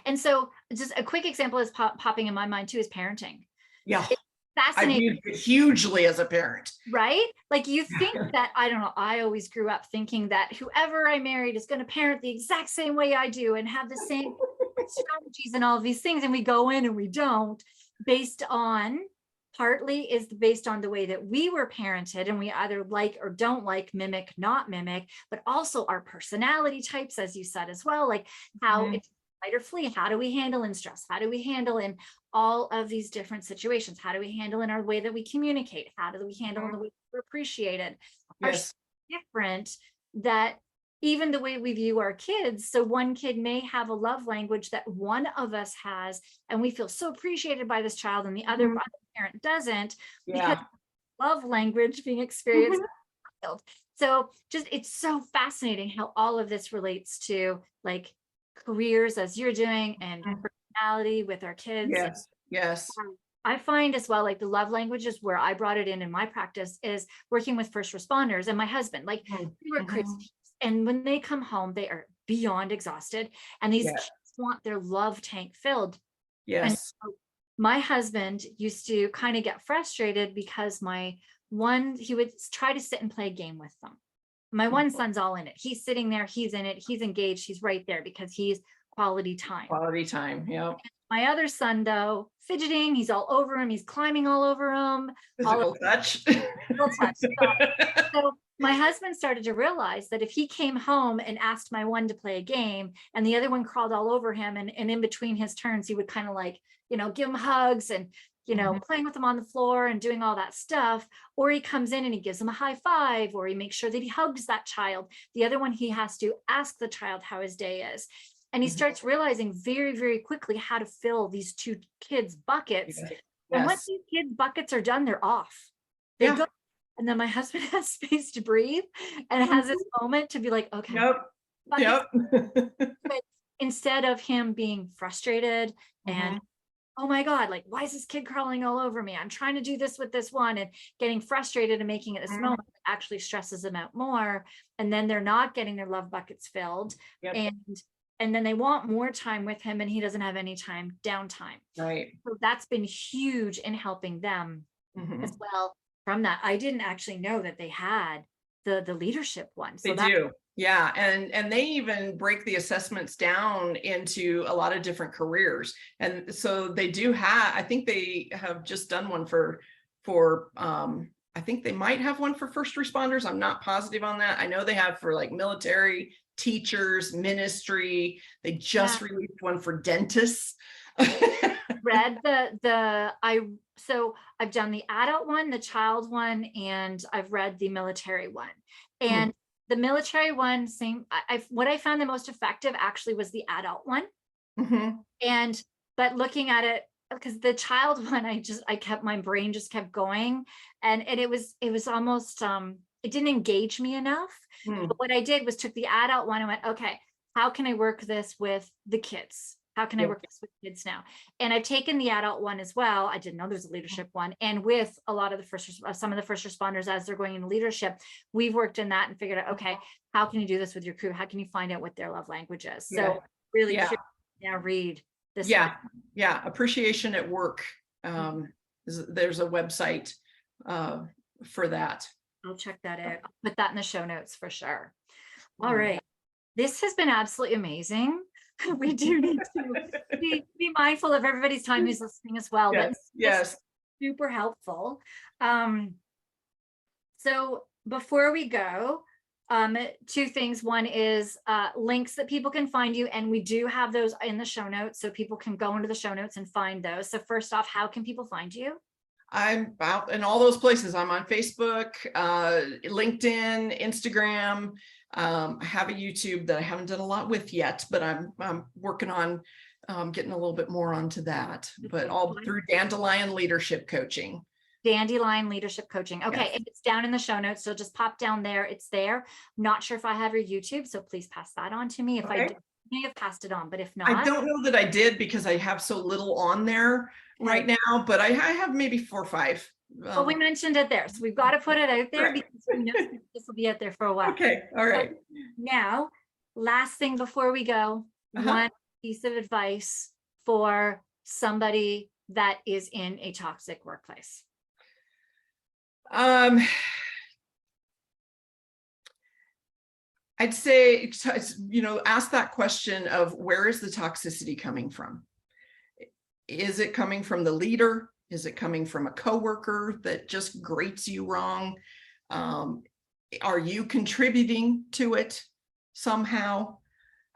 And so just a quick example is popping in my mind too, is parenting. Yeah. It's fascinating. I've used it hugely as a parent. Right? Like, you think that, I don't know, I always grew up thinking that whoever I married is going to parent the exact same way I do and have the same strategies and all of these things. And we go in and we don't, partly is based on the way that we were parented, and we either like or don't like, mimic, not mimic, but also our personality types, as you said as well, like how it's fight or flee. How do we handle in stress? How do we handle in all of these different situations? How do we handle in our way that we communicate? How do we handle in the way we're appreciated? Are so different that even the way we view our kids. So one kid may have a love language that one of us has, and we feel so appreciated by this child, and the other parent doesn't, because love language being experienced. So just, it's so fascinating how all of this relates to like careers, as you're doing, and personality with our kids. Yes. I find as well, like the love languages where I brought it in my practice is working with first responders and my husband. Like, we were crazy. And when they come home, they are beyond exhausted, and these kids want their love tank filled. Yes. And so my husband used to kind of get frustrated because he would try to sit and play a game with them. My one son's all in it. He's sitting there, he's in it, he's engaged, he's right there because he's quality time. Quality time, yeah. My other son, though, fidgeting, he's all over him, he's climbing all over him. Physical touch. Physical touch. So my husband started to realize that if he came home and asked my one to play a game, and the other one crawled all over him, and in between his turns, he would kind of like, give him hugs and, playing with him on the floor and doing all that stuff. Or he comes in and he gives him a high five, or he makes sure that he hugs that child. The other one, he has to ask the child how his day is. And he starts realizing very, very quickly how to fill these two kids' buckets. And once these kids' buckets are done, they're off. They go And then my husband has space to breathe and has this moment to be like, okay, Yep. Yep. but instead of him being frustrated and, oh my God, like, why is this kid crawling all over me? I'm trying to do this with this one, and getting frustrated and making it this moment actually stresses them out more. And then they're not getting their love buckets filled. Yep. And then they want more time with him, and he doesn't have any downtime. Right. So that's been huge in helping them as well from that. I didn't actually know that they had the leadership one. So They do. Yeah. And they even break the assessments down into a lot of different careers. And so they do have, I think they have just done one for I think they might have one for first responders. I'm not positive on that. I know they have for like military, teachers, ministry. They just released one for dentists. Read so I've done the adult one, the child one, and I've read the military one. And the military one, what I found the most effective actually was the adult one. But looking at it, because the child one, my brain just kept going, and it was almost it didn't engage me enough. But what I did was took the adult one and went, okay, how can I work this with the kids? How can I work this with kids now? And I've taken the adult one as well. I didn't know there's a leadership one. And with a lot of some of the first responders, as they're going into leadership, we've worked in that and figured out, okay, how can you do this with your crew? How can you find out what their love language is? So really curious now read this. Yeah. Appreciation at work. There's a website for that. I'll check that out. I'll put that in the show notes for sure. All right. This has been absolutely amazing. We do need to be mindful of everybody's time who's listening as well. Yes. Super helpful. So before we go, two things. One is links that people can find you, and we do have those in the show notes, so people can go into the show notes and find those. So first off, how can people find you? I'm out in all those places. I'm on Facebook, LinkedIn, Instagram. I have a YouTube that I haven't done a lot with yet, but I'm working on getting a little bit more onto that, but all through Dandelion Leadership Coaching. Dandelion Leadership Coaching. Okay. If it's down in the show notes, so just pop down there. It's there. I'm not sure if I have your YouTube, so please pass that on to me. If I do, I may have passed it on, but if not, I don't know that I did, because I have so little on there right now, but I have maybe 4 or 5. Well, we mentioned it there, so we've got to put it out there because we know this will be out there for a while. Okay. All right. So now, last thing before we go, one piece of advice for somebody that is in a toxic workplace. I'd say, ask that question of, where is the toxicity coming from? Is it coming from the leader? Is it coming from a coworker that just grates you wrong? Are you contributing to it somehow?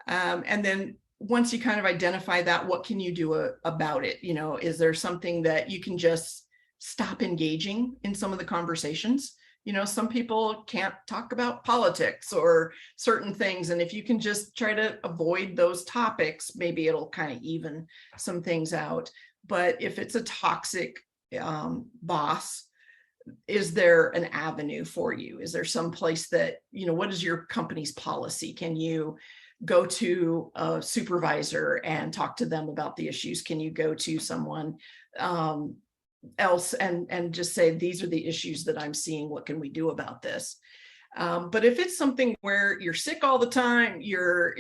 And then once you kind of identify that, what can you do about it? Is there something that you can just stop engaging in some of the conversations? Some people can't talk about politics or certain things. And if you can just try to avoid those topics, maybe it'll kind of even some things out. But if it's a toxic boss, is there an avenue for you? Is there some place that, what is your company's policy? Can you go to a supervisor and talk to them about the issues? Can you go to someone else and just say, these are the issues that I'm seeing, what can we do about this? But if it's something where you're sick all the time, you're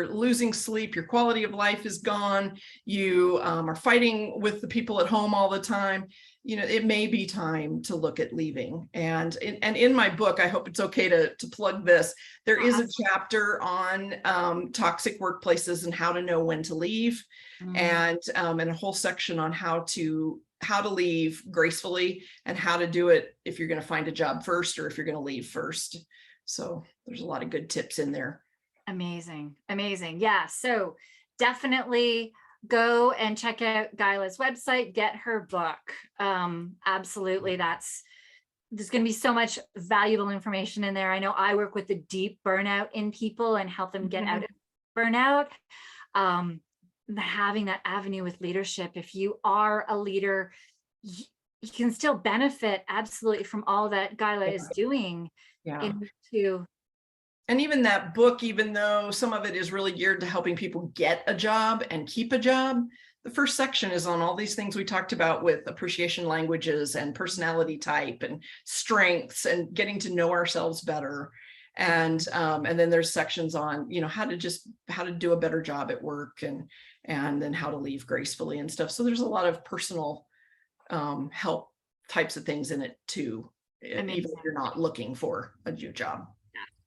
losing sleep, your quality of life is gone, you are fighting with the people at home all the time, it may be time to look at leaving. And in my book, I hope it's okay to plug this, there is a chapter on toxic workplaces and how to know when to leave, and a whole section on how to leave gracefully and how to do it if you're going to find a job first or if you're going to leave first. So there's a lot of good tips in there. Amazing. Yeah. So definitely go and check out Guyla's website, get her book. Absolutely. There's going to be so much valuable information in there. I know I work with the deep burnout in people and help them get out of burnout. Having that avenue with leadership, if you are a leader, you can still benefit absolutely from all that Guyla is doing. Yeah. Into And even that book, even though some of it is really geared to helping people get a job and keep a job, the first section is on all these things we talked about with appreciation languages and personality type and strengths and getting to know ourselves better. And then there's sections on, how to do a better job at work and then how to leave gracefully and stuff. So there's a lot of personal help types of things in it too, even if you're not looking for a new job.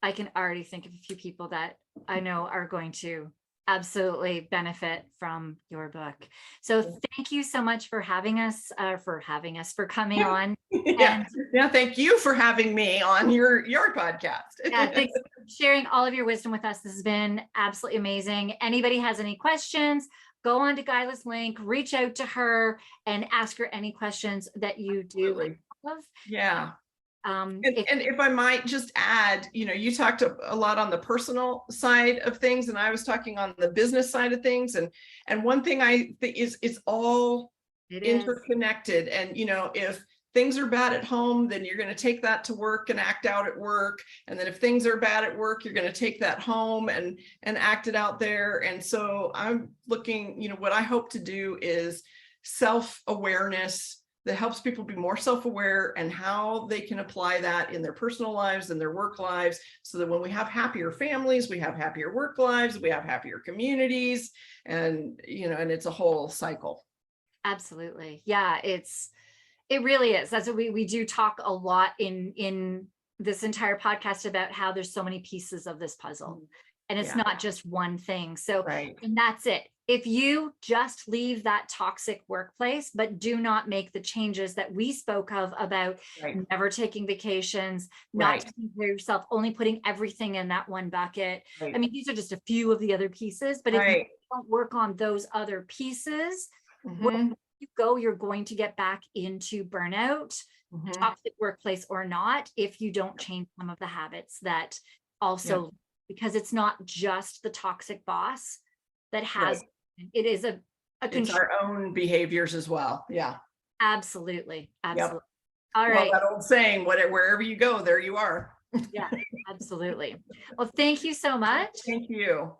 I can already think of a few people that I know are going to absolutely benefit from your book. So thank you so much for having us, for coming on. Yeah. Thank you for having me on your podcast. Yeah, thanks for sharing all of your wisdom with us. This has been absolutely amazing. Anybody has any questions, go on to Guyla's link, reach out to her and ask her any questions that you do have. Yeah. And if I might just add, you talked a lot on the personal side of things, and I was talking on the business side of things. And one thing I think is it's all interconnected. And, if things are bad at home, then you're going to take that to work and act out at work. And then if things are bad at work, you're going to take that home and act it out there. And so I'm looking, what I hope to do is self-awareness that helps people be more self-aware and how they can apply that in their personal lives and their work lives, so that when we have happier families, we have happier work lives, we have happier communities, and it's a whole cycle. Absolutely. Yeah, it really is. That's what we do talk a lot in this entire podcast about how there's so many pieces of this puzzle, and it's not just one thing. So, and that's it. If you just leave that toxic workplace, but do not make the changes that we spoke of about never taking vacations, not taking care of yourself, only putting everything in that one bucket. I mean, these are just a few of the other pieces, but if you don't work on those other pieces, when you go, you're going to get back into burnout, toxic workplace or not, if you don't change some of the habits that also, because it's not just the toxic boss that has it is it's our own behaviors as well. Yeah, absolutely. All right. Well, that old saying, wherever you go, there you are. Yeah, absolutely. Well, thank you so much. Thank you.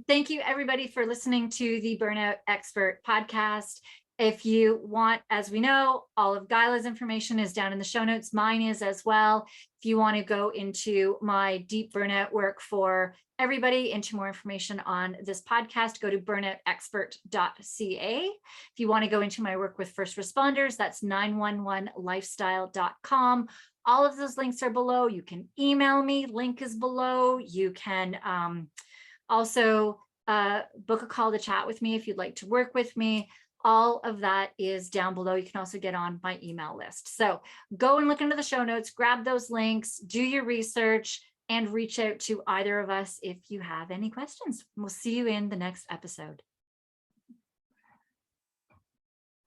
Thank you everybody for listening to the Burnout Expert podcast. If you want, as we know, all of Guyla's information is down in the show notes. Mine is as well. If you want to go into my deep burnout work for everybody, into more information on this podcast, go to burnoutexpert.ca. If you want to go into my work with first responders, that's 911lifestyle.com. All of those links are below. You can email me, link is below. You can also book a call to chat with me if you'd like to work with me. All of that is down below. You can also get on my email list. So go and look into the show notes, grab those links, do your research, and reach out to either of us if you have any questions. We'll see you in the next episode.